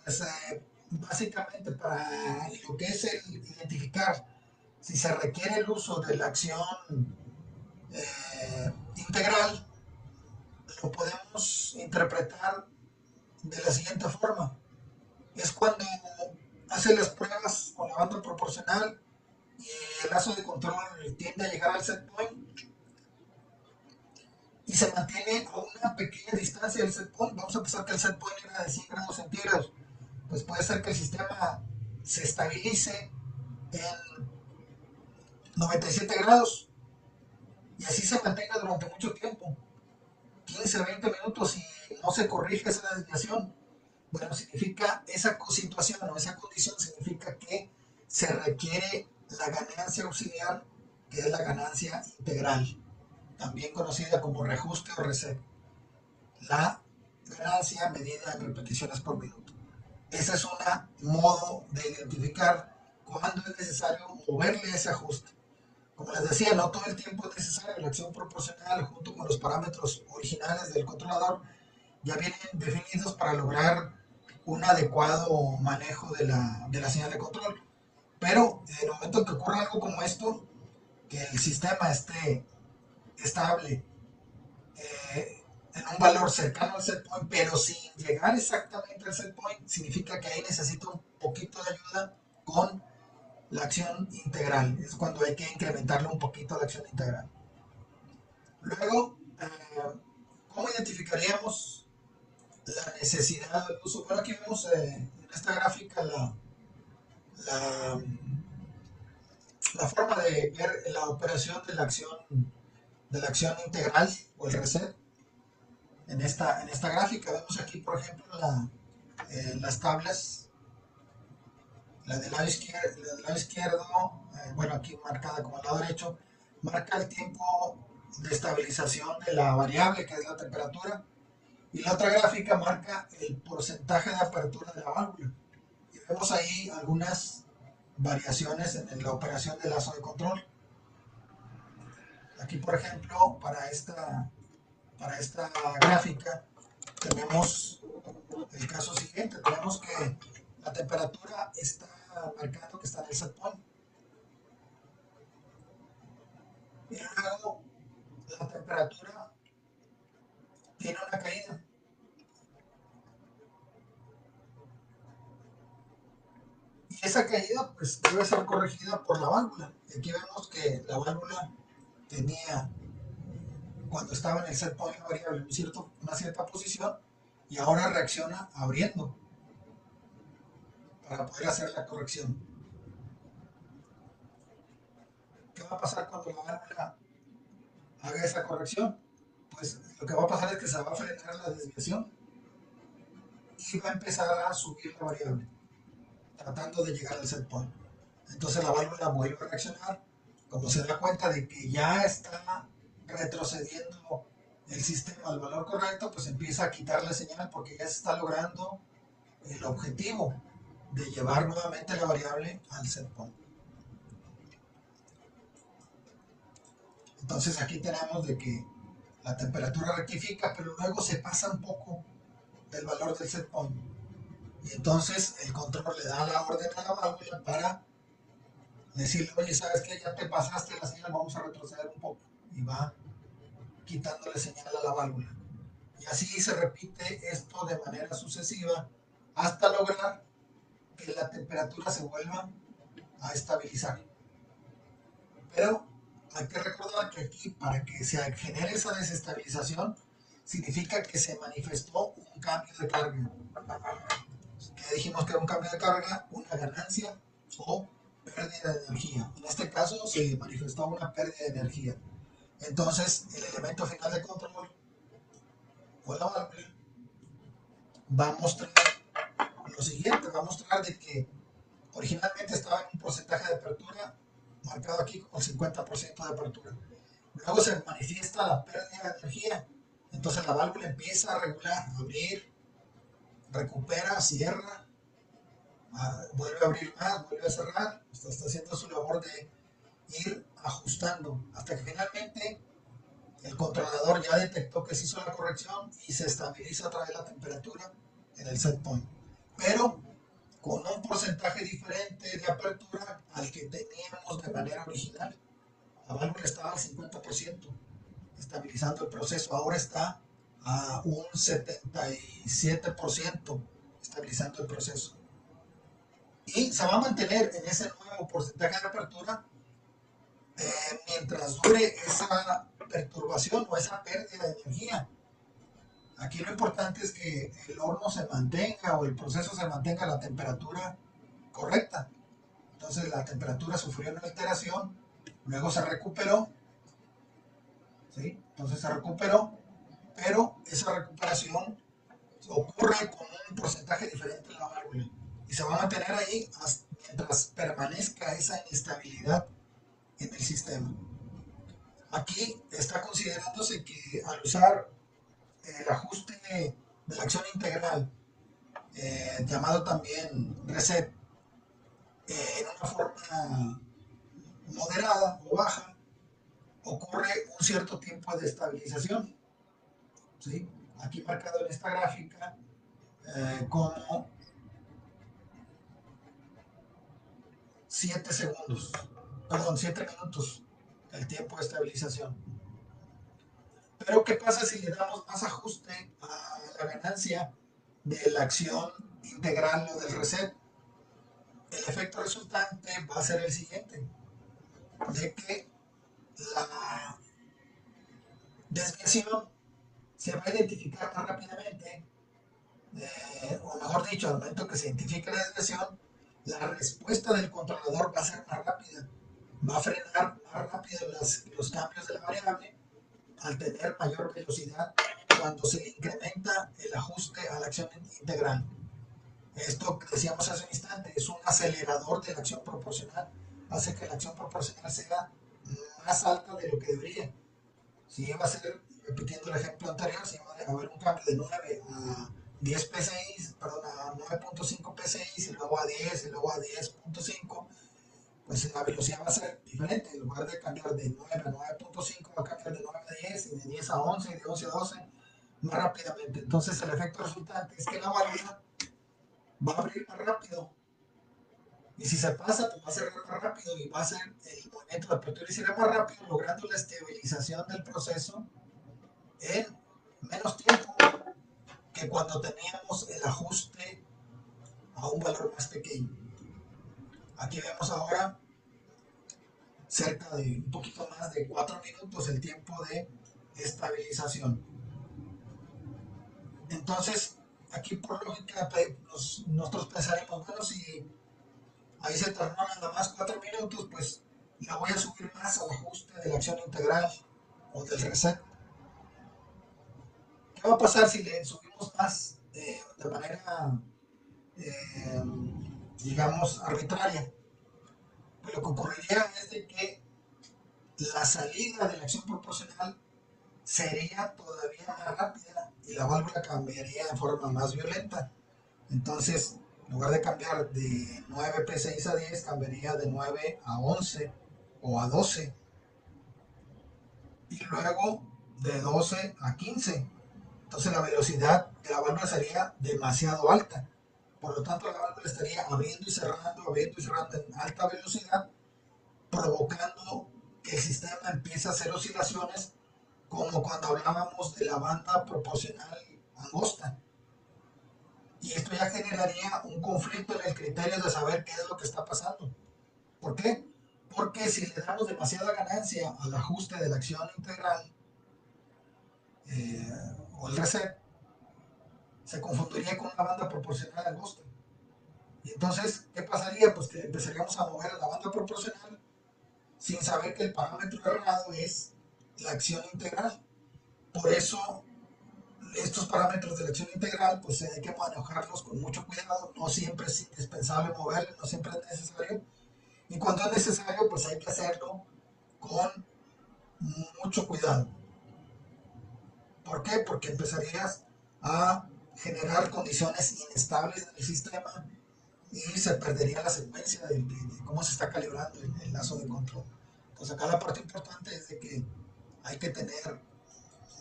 S1: Pues básicamente para lo que es el identificar si se requiere el uso de la acción integral, lo podemos interpretar de la siguiente forma. Es cuando hace las pruebas con la banda proporcional y el lazo de control tiende a llegar al set point y se mantiene a una pequeña distancia del set point. Vamos a pensar que el set point era de 100 grados centígrados. Pues puede ser que el sistema se estabilice en 97 grados y así se mantenga durante mucho tiempo, 15 20 minutos, y no se corrige esa desviación. Bueno, significa esa situación o esa condición significa que se requiere la ganancia auxiliar, que es la ganancia integral, también conocida como reajuste o reset, la ganancia medida en repeticiones por minuto. Ese es un modo de identificar cuándo es necesario moverle ese ajuste. Como les decía, no todo el tiempo es necesario. La acción proporcional junto con los parámetros originales del controlador ya vienen definidos para lograr un adecuado manejo de la señal de control. Pero en el momento en que ocurra algo como esto, que el sistema esté estable en un valor cercano al set point, pero sin llegar exactamente al set point, significa que ahí necesito un poquito de ayuda con la acción integral. Es cuando hay que incrementarle un poquito la acción integral. Luego, ¿cómo identificaríamos la necesidad del uso? Bueno, aquí vemos en esta gráfica la, la forma de ver la operación de la acción integral o el reset. En esta gráfica vemos aquí, por ejemplo, las tablas, la del lado izquierdo, bueno, aquí marcada como el lado derecho, marca el tiempo de estabilización de la variable, que es la temperatura, y la otra gráfica marca el porcentaje de apertura de la válvula. Y vemos ahí algunas variaciones en la operación del lazo de control. Aquí, por ejemplo, para esta gráfica, tenemos el caso siguiente. Tenemos que la temperatura está marcando que está en el set point. Y luego la temperatura tiene una caída. Y esa caída pues debe ser corregida por la válvula. Y aquí vemos que la válvula tenía, cuando estaba en el set point variable, una cierta posición y ahora reacciona abriendo para poder hacer la corrección. ¿Qué va a pasar cuando la válvula haga esa corrección? Pues lo que va a pasar es que se va a frenar la desviación y va a empezar a subir la variable, tratando de llegar al set point. Entonces la válvula vuelve a reaccionar. Como se da cuenta de que ya está retrocediendo el sistema al valor correcto, pues empieza a quitar la señal porque ya se está logrando el objetivo de llevar nuevamente la variable al set point. Entonces aquí tenemos de que la temperatura rectifica, pero luego se pasa un poco del valor del set point. Y entonces el control le da la orden a la válvula para decirle, oye, ¿sabes qué? Ya te pasaste la señal, vamos a retroceder un poco. Y va quitándole señal a la válvula. Y así se repite esto de manera sucesiva hasta lograr que la temperatura se vuelva a estabilizar. Pero hay que recordar que aquí, para que se genere esa desestabilización, significa que se manifestó un cambio de carga. Que dijimos que era un cambio de carga, una ganancia o pérdida de energía. En este caso se manifestó una pérdida de energía. Entonces, el elemento final de control o la válvula va a mostrar lo siguiente, va a mostrar de que originalmente estaba en un porcentaje de apertura marcado aquí como el 50% de apertura. Luego se manifiesta la pérdida de energía. Entonces la válvula empieza a regular, a abrir, recupera, cierra, vuelve a abrir más, vuelve a cerrar. Está haciendo su labor de ir ajustando hasta que finalmente el controlador ya detectó que se hizo la corrección y se estabiliza otra vez la temperatura en el set point. Pero con un porcentaje diferente de apertura al que teníamos de manera original. La válvula estaba al 50%, estabilizando el proceso. Ahora está a un 77%, estabilizando el proceso. Y se va a mantener en ese nuevo porcentaje de apertura mientras dure esa perturbación o esa pérdida de energía. Aquí lo importante es que el horno se mantenga o el proceso se mantenga a la temperatura correcta. Entonces la temperatura sufrió una alteración, luego se recuperó, ¿sí? Entonces se recuperó, pero esa recuperación ocurre con un porcentaje diferente en la válvula y se va a mantener ahí mientras permanezca esa inestabilidad en el sistema. Aquí está considerándose que al usar el ajuste de la acción integral llamado también reset, en una forma moderada o baja, ocurre un cierto tiempo de estabilización, ¿sí? Aquí marcado en esta gráfica como 7 segundos, perdón, 7 minutos el tiempo de estabilización. Pero ¿qué pasa si le damos más ajuste a la ganancia de la acción integral o del reset? El efecto resultante va a ser el siguiente, de que la desviación se va a identificar más rápidamente, o mejor dicho, al momento que se identifique la desviación, la respuesta del controlador va a ser más rápida, va a frenar más rápido los cambios de la variable al tener mayor velocidad cuando se incrementa el ajuste a la acción integral. Esto que decíamos hace un instante es un acelerador de la acción proporcional, hace que la acción proporcional sea más alta de lo que debería. Si iba a ser, repitiendo el ejemplo anterior, si iba a haber un cambio de 9 a 10 PSI, perdón, a 9.5 PSI, y luego a 10, y luego a 10.5, pues la velocidad va a ser diferente. En lugar de cambiar de 9 a 9.5, va a cambiar de 9 a 10, y de 10 a 11, y de 11 a 12, más rápidamente. Entonces el efecto resultante es que la válvula va a abrir más rápido. Y si se pasa, pues va a cerrar más rápido y va a ser el movimiento de apertura y cierre más rápido, logrando la estabilización del proceso en menos tiempo que cuando teníamos el ajuste a un valor más pequeño. Aquí vemos ahora cerca de un poquito más de 4 minutos el tiempo de estabilización. Entonces, aquí por lógica, nosotros pensaremos, bueno, si ahí se tornó nada más 4 minutos, pues la voy a subir más al ajuste de la acción integral o del reset. ¿Qué va a pasar si le subimos más de manera, eh, digamos, arbitraria? Pues lo que ocurriría es de que la salida de la acción proporcional sería todavía más rápida y la válvula cambiaría de forma más violenta. Entonces, en lugar de cambiar de 9 P6 a 10, cambiaría de 9 a 11 o a 12 y luego de 12 a 15. Entonces la velocidad de la válvula sería demasiado alta. Por lo tanto, la válvula estaría abriendo y cerrando en alta velocidad, provocando que el sistema empiece a hacer oscilaciones como cuando hablábamos de la banda proporcional angosta. Y esto ya generaría un conflicto en el criterio de saber qué es lo que está pasando. ¿Por qué? Porque si le damos demasiada ganancia al ajuste de la acción integral o el reset, se confundiría con una banda proporcional angosta. Y entonces, ¿qué pasaría? Pues que empezaríamos a mover a la banda proporcional sin saber que el parámetro errado es la acción integral. Por eso, estos parámetros de la acción integral, pues hay que manejarlos con mucho cuidado. No siempre es indispensable moverlos, no siempre es necesario. Y cuando es necesario, pues hay que hacerlo con mucho cuidado. ¿Por qué? Porque empezarías a generar condiciones inestables en el sistema y se perdería la secuencia de cómo se está calibrando el lazo de control. Entonces acá la parte importante es de que hay que tener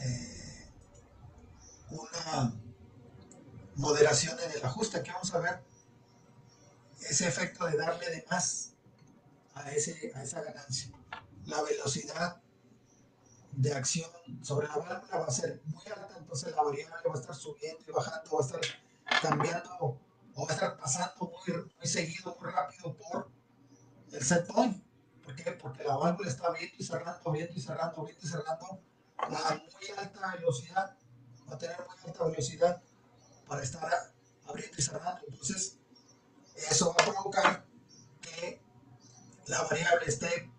S1: eh, una moderación en el ajuste. Aquí vamos a ver ese efecto de darle de más a esa ganancia. La velocidad de acción sobre la válvula va a ser muy alta, entonces la variable va a estar subiendo y bajando, va a estar cambiando o va a estar pasando muy seguido, muy rápido por el set point. ¿Por qué? Porque la válvula está abriendo y cerrando, abriendo y cerrando, abriendo y cerrando a muy alta velocidad. Va a tener muy alta velocidad para estar abriendo y cerrando. Entonces, eso va a provocar que la variable esté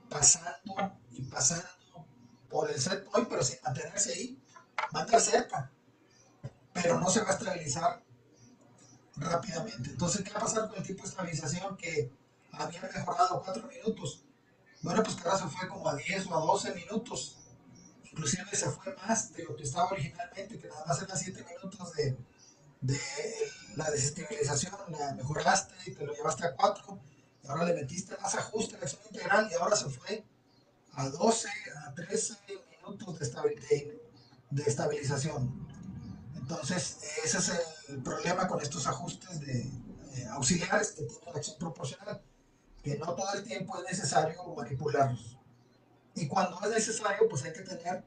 S1: pasando y pasando por el set point, pero sin mantenerse ahí. Va a estar cerca, pero no se va a estabilizar rápidamente. Entonces, ¿qué va a pasar con el tipo de estabilización que había mejorado 4 minutos? Bueno, pues que ahora se fue como a 10 o a 12 minutos. Inclusive se fue más de lo que estaba originalmente, que nada más eran 7 minutos de la desestabilización la mejoraste y te lo llevaste a 4, y ahora le metiste más ajuste a la acción integral y ahora se fue a 12, a 13 minutos de estabilización. Entonces, ese es el problema con estos ajustes auxiliares que tiene la acción proporcional, que no todo el tiempo es necesario manipularlos. Y cuando es necesario, pues hay que tener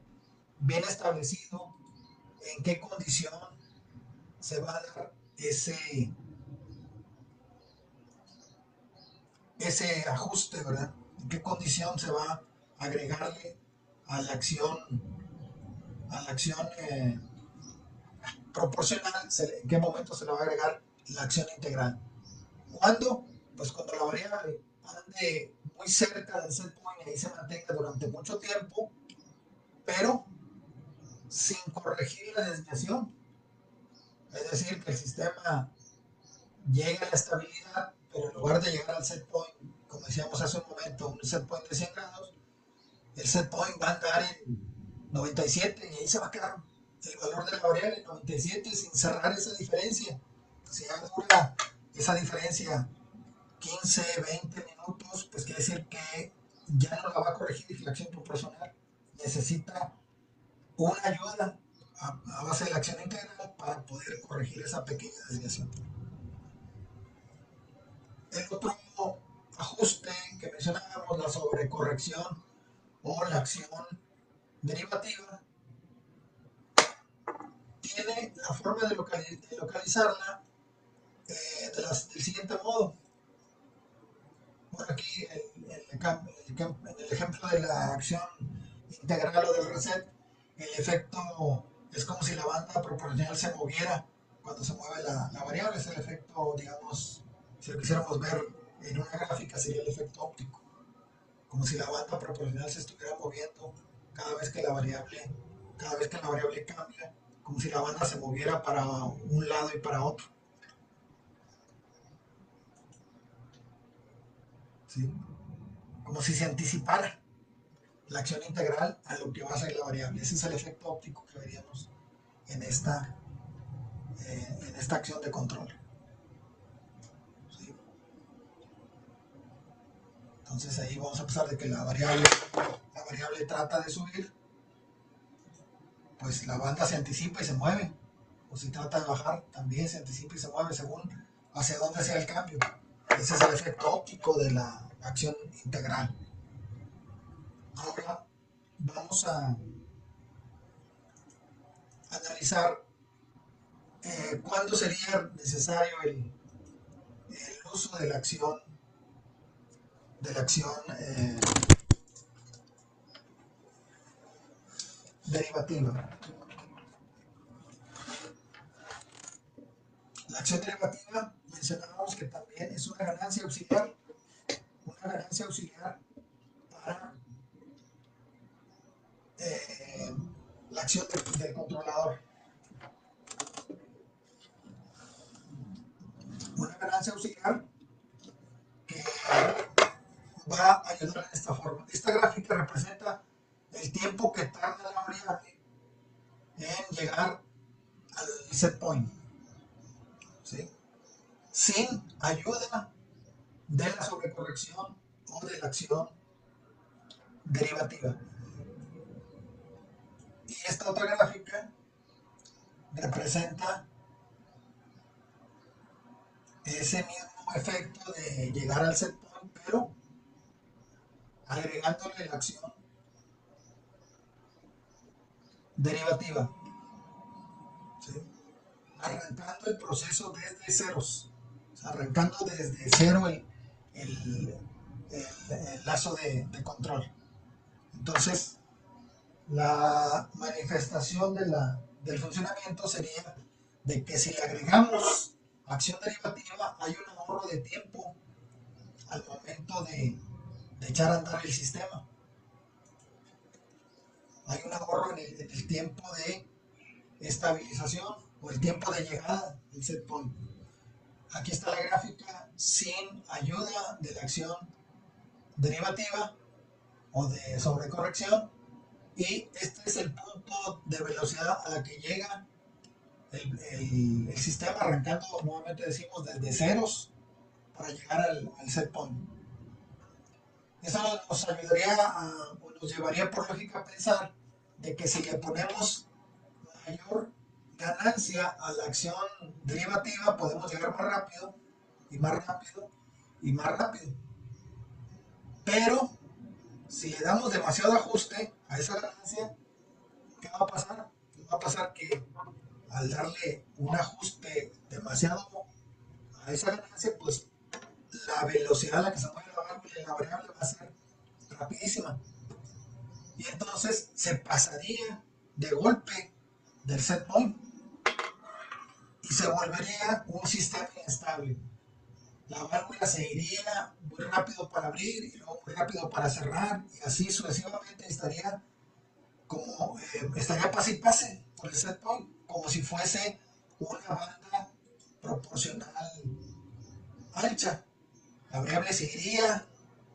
S1: bien establecido en qué condición se va a dar ese ajuste, ¿verdad? En qué condición se va a agregarle a la acción, a la acción proporcional, en qué momento se le va a agregar la acción integral. ¿Cuándo? Pues cuando la variable ande muy cerca del set point y ahí se mantenga durante mucho tiempo, pero sin corregir la desviación. Es decir, que el sistema llegue a la estabilidad, pero en lugar de llegar al set point, como decíamos hace un momento, un set point de 100 grados, el set point va a andar en 97 y ahí se va a quedar el valor de la variable en 97 sin cerrar esa diferencia. Si ya dura esa diferencia 15, 20 minutos, pues quiere decir que ya no la va a corregir la acción proporcional. Necesita una ayuda a base de la acción integral para poder corregir esa pequeña desviación. El otro ajuste que mencionábamos, la sobrecorrección o la acción derivativa, tiene la forma de localizarla del siguiente modo. Por aquí, en el ejemplo de la acción integral o del reset, el efecto es como si la banda proporcional se moviera cuando se mueve la variable. Es el efecto, digamos, si lo quisiéramos ver en una gráfica, sería el efecto óptico. Como si la banda proporcional se estuviera moviendo cada vez que la variable cambia, como si la banda se moviera para un lado y para otro. ¿Sí? Como si se anticipara la acción integral a lo que va a ser la variable. Ese es el efecto óptico que veríamos en esta acción de control. ¿Sí? Entonces ahí vamos a pasar de que la variable trata de subir, pues la banda se anticipa y se mueve. O si trata de bajar, también se anticipa y se mueve según hacia dónde sea el cambio. Ese es el efecto óptico de la acción integral. Ahora vamos a analizar cuándo sería necesario el uso de la acción derivativa. La acción derivativa mencionábamos que también es una ganancia auxiliar para eh, la acción del controlador. Una ganancia auxiliar que va a ayudar en esta forma. Esta gráfica representa el tiempo que tarda la variable en llegar al set point, ¿sí? Sin ayuda de la sobrecorrección o de la acción derivativa. Y esta otra gráfica representa ese mismo efecto de llegar al set point, pero agregándole la acción derivativa, ¿sí? Arrancando el proceso desde ceros, o sea, arrancando desde cero el, el lazo de control. Entonces, la manifestación del funcionamiento sería de que si le agregamos acción derivativa, hay un ahorro de tiempo al momento de echar a andar el sistema. Hay un ahorro en el tiempo de estabilización o el tiempo de llegada del set point. Aquí está la gráfica sin ayuda de la acción derivativa o de sobrecorrección, y este es el punto de velocidad a la que llega el sistema arrancando, nuevamente decimos, desde ceros para llegar al set point. Eso nos ayudaría o nos llevaría por lógica a pensar de que si le ponemos mayor ganancia a la acción derivativa, podemos llegar más rápido y más rápido y más rápido. Pero si le damos demasiado ajuste a esa ganancia, ¿qué va a pasar? Va a pasar que al darle un ajuste demasiado a esa ganancia, pues la velocidad a la que se mueve la válvula y la variable va a ser rapidísima. Y entonces se pasaría de golpe del set point y se volvería un sistema inestable. La válvula se iría muy rápido para abrir y luego muy rápido para cerrar y así sucesivamente estaría pase y pase por el set point como si fuese una banda proporcional ancha. La variable se iría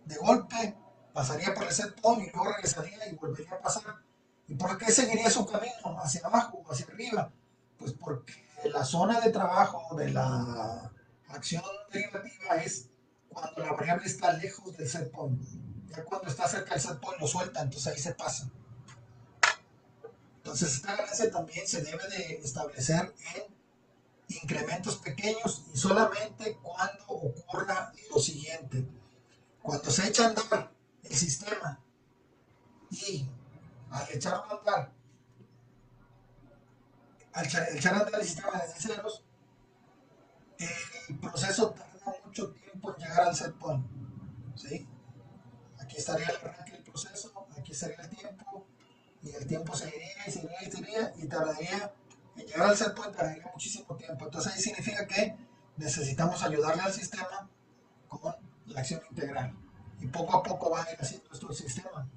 S1: de golpe, pasaría por el set point y luego regresaría y volvería a pasar. ¿Y por qué seguiría su camino hacia abajo o hacia arriba? Pues porque la zona de trabajo de la acción derivativa es cuando la variable está lejos del set point. Ya cuando está cerca del set point lo suelta, entonces ahí se pasa. Entonces esta ganancia también se debe de establecer en incrementos pequeños y solamente cuando ocurra lo siguiente. Cuando se echa a andar el sistema y al echarlo a andar, al echar a andar el sistema desde ceros, el proceso tarda mucho tiempo en llegar al set point. ¿Sí? Aquí estaría el arranque del proceso, aquí estaría el tiempo, y el tiempo seguiría y seguiría y seguiría, y tardaría en llegar al set point, tardaría muchísimo tiempo. Entonces ahí significa que necesitamos ayudarle al sistema con la acción integral. Y poco a poco va a ir haciendo esto el sistema.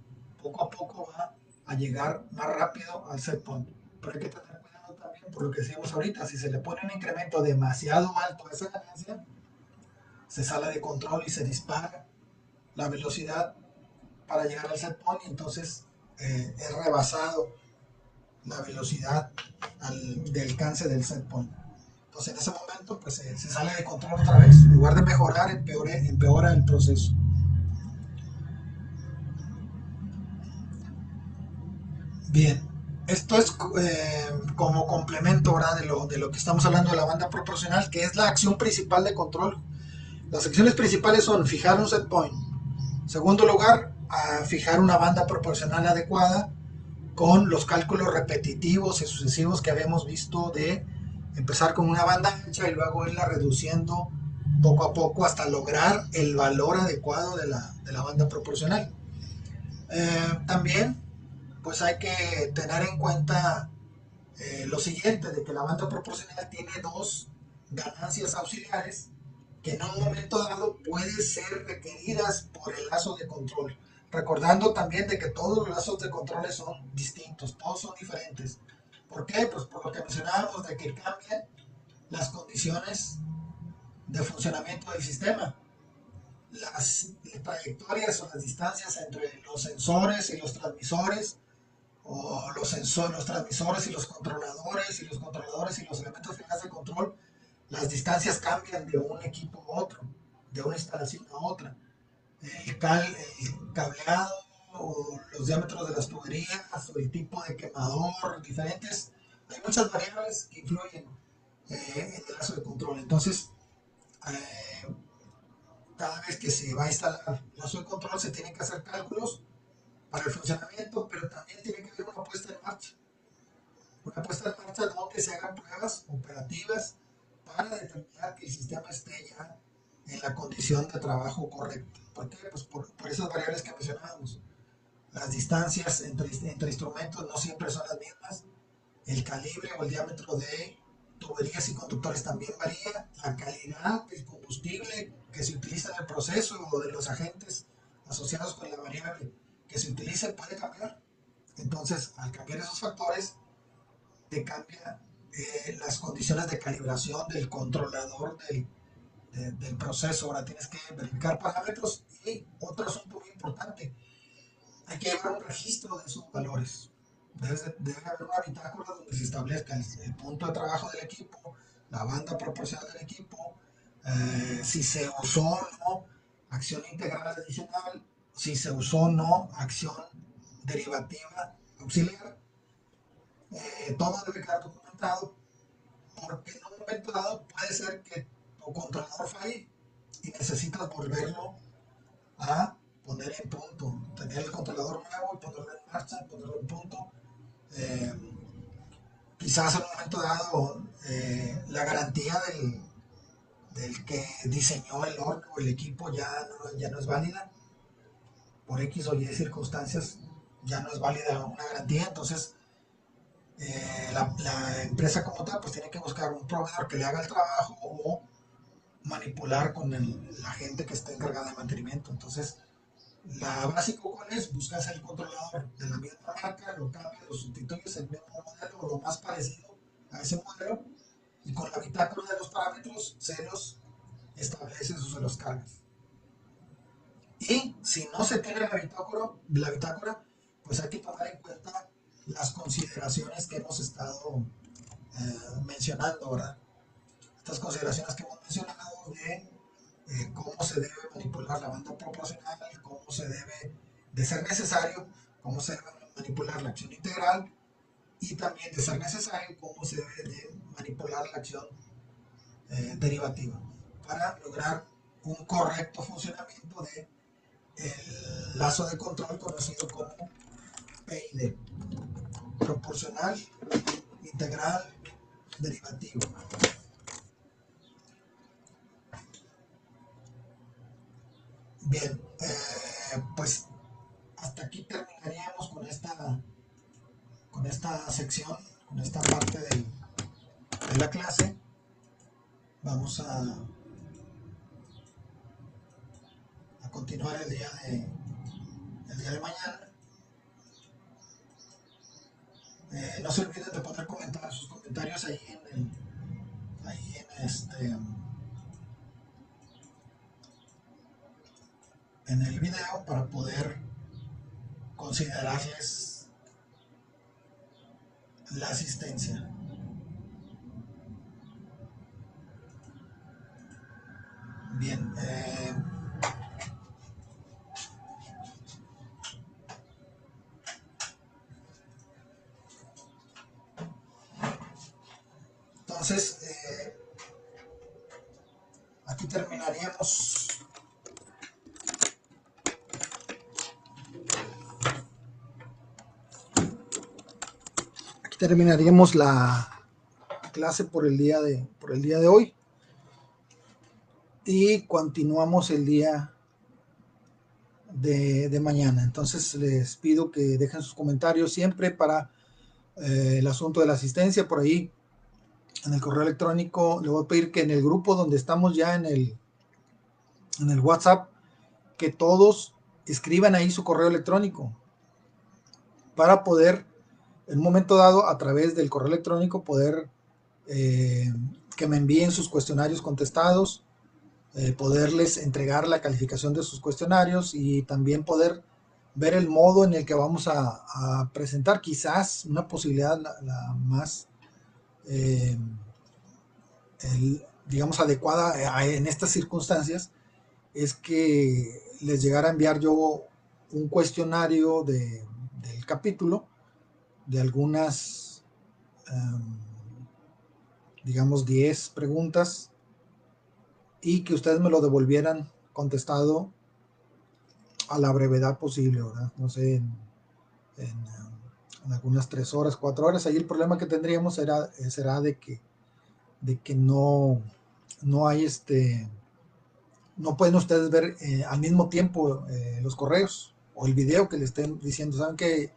S1: Poco a poco va a llegar más rápido al set point. Pero hay que tener cuidado también por lo que decíamos ahorita. Si se le pone un incremento demasiado alto a esa ganancia, se sale de control y se dispara la velocidad para llegar al set point y entonces es rebasado la velocidad de alcance del set point. Entonces en ese momento pues se sale de control otra vez. En lugar de mejorar, empeora el proceso. Bien, esto es como complemento, ¿verdad? De lo que estamos hablando de la banda proporcional, que es la acción principal de control. Las acciones principales son fijar un set point. En segundo lugar, fijar una banda proporcional adecuada con los cálculos repetitivos y sucesivos que habíamos visto de empezar con una banda ancha y luego irla reduciendo poco a poco hasta lograr el valor adecuado de la banda proporcional. También pues hay que tener en cuenta lo siguiente, de que la banda proporcional tiene dos ganancias auxiliares que en un momento dado pueden ser requeridas por el lazo de control. Recordando también de que todos los lazos de control son distintos, todos son diferentes. ¿Por qué? Pues por lo que mencionábamos de que cambian las condiciones de funcionamiento del sistema. Las trayectorias o las distancias entre los sensores y los transmisores o los transmisores y los controladores y los elementos finales de control, las distancias cambian de un equipo a otro, de una instalación a otra. El cableado o los diámetros de las tuberías o el tipo de quemador, diferentes. Hay muchas variables que influyen en el lazo de control. Entonces, eh, cada vez que se va a instalar el lazo de control se tienen que hacer cálculos para el funcionamiento, pero también tiene que haber una puesta en marcha. Una puesta en marcha donde se hagan pruebas operativas para determinar que el sistema esté ya en la condición de trabajo correcta. ¿Por qué? Pues por esas variables que mencionábamos. Las distancias entre instrumentos no siempre son las mismas. El calibre o el diámetro de tuberías y conductores también varía. La calidad del combustible que se utiliza en el proceso o de los agentes asociados con la variable que se utilice puede cambiar. Entonces, al cambiar esos factores, te cambia las condiciones de calibración del controlador del proceso. Ahora tienes que verificar parámetros y otro asunto muy importante, hay que llevar un registro de esos valores. Debe haber una bitácora donde se establezca el punto de trabajo del equipo, la banda proporcional del equipo, si se usó o no acción integral adicional, si se usó o no acción derivativa auxiliar. Todo debe quedar documentado porque en un momento dado puede ser que tu controlador falle y necesitas volverlo a poner en punto, tener el controlador nuevo y ponerlo en marcha, ponerlo en punto. Eh, Quizás en un momento dado la garantía del que diseñó el horno o el equipo ya no es válida, por X o Y circunstancias ya no es válida una garantía, entonces la empresa como tal pues tiene que buscar un proveedor que le haga el trabajo o manipular con la gente que está encargada de mantenimiento. Entonces, la básico cuál es, buscas el controlador de la misma marca, lo cambias, lo sustituyes el mismo modelo o lo más parecido a ese modelo y con la bitácora de los parámetros se los estableces o se los cargas. Y si no se tiene la bitácora, pues hay que tomar en cuenta las consideraciones que hemos estado mencionando, ¿verdad? Estas consideraciones que hemos mencionado de cómo se debe manipular la banda proporcional, cómo se debe, de ser necesario, cómo se debe manipular la acción integral y también de ser necesario, cómo se debe de manipular la acción derivativa para lograr un correcto funcionamiento de el lazo de control conocido como PID, proporcional, integral, derivativo. Bien, pues hasta aquí terminaríamos con esta sección, con esta parte de la clase. Vamos a continuar el día de mañana. No se olviden de poder comentar sus comentarios ahí en el video para poder considerarles la asistencia. Bien, entonces aquí terminaríamos la clase por el día de hoy y continuamos el día de mañana. Entonces les pido que dejen sus comentarios siempre para el asunto de la asistencia. Por ahí en el correo electrónico le voy a pedir que en el grupo donde estamos ya en el WhatsApp, que todos escriban ahí su correo electrónico para poder en un momento dado a través del correo electrónico poder que me envíen sus cuestionarios contestados, poderles entregar la calificación de sus cuestionarios y también poder ver el modo en el que vamos a presentar. Quizás una posibilidad la más digamos adecuada en estas circunstancias es que les llegara a enviar yo un cuestionario del capítulo de algunas digamos 10 preguntas y que ustedes me lo devolvieran contestado a la brevedad posible, ¿verdad? No sé, en algunas 3 horas, 4 horas. Ahí el problema que tendríamos será de que no hay no pueden ustedes ver al mismo tiempo los correos o el video que le estén diciendo, saben que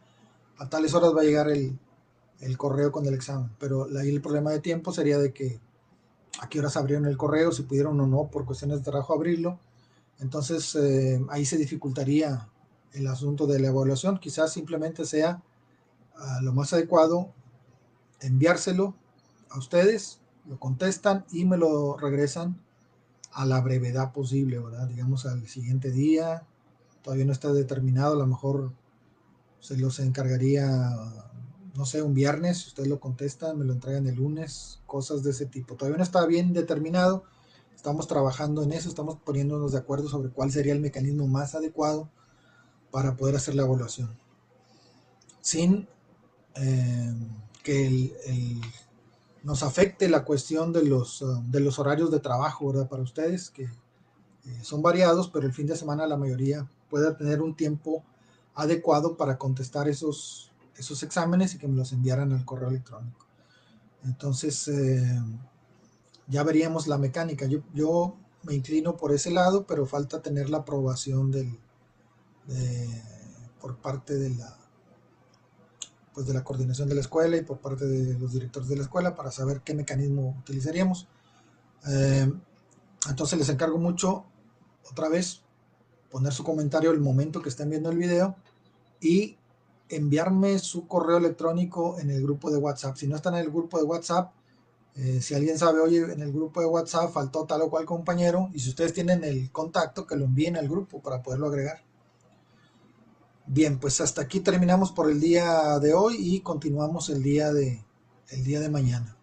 S1: a tales horas va a llegar el correo con el examen, pero ahí el problema de tiempo sería de que a qué horas abrieron el correo, si pudieron o no por cuestiones de trabajo abrirlo. Entonces ahí se dificultaría el asunto de la evaluación. Quizás simplemente sea lo más adecuado enviárselo a ustedes, lo contestan y me lo regresan a la brevedad posible, ¿verdad? Digamos al siguiente día, todavía no está determinado, a lo mejor se los encargaría no sé, un viernes, si ustedes lo contestan, me lo entregan el lunes, cosas de ese tipo. Todavía no está bien determinado, estamos trabajando en eso, estamos poniéndonos de acuerdo sobre cuál sería el mecanismo más adecuado para poder hacer la evaluación, sin eh, que nos afecte la cuestión de los horarios de trabajo, ¿verdad? Para ustedes, que son variados, pero el fin de semana la mayoría pueda tener un tiempo adecuado para contestar esos exámenes y que me los enviaran al correo electrónico. Entonces, ya veríamos la mecánica. Yo me inclino por ese lado, pero falta tener la aprobación por parte pues de la coordinación de la escuela y por parte de los directores de la escuela para saber qué mecanismo utilizaríamos. Eh, entonces les encargo mucho, otra vez, poner su comentario el momento que estén viendo el video y enviarme su correo electrónico en el grupo de WhatsApp. Si no están en el grupo de WhatsApp, si alguien sabe, oye, en el grupo de WhatsApp faltó tal o cual compañero, y si ustedes tienen el contacto, que lo envíen al grupo para poderlo agregar. Bien, pues hasta aquí terminamos por el día de hoy y continuamos el día de mañana.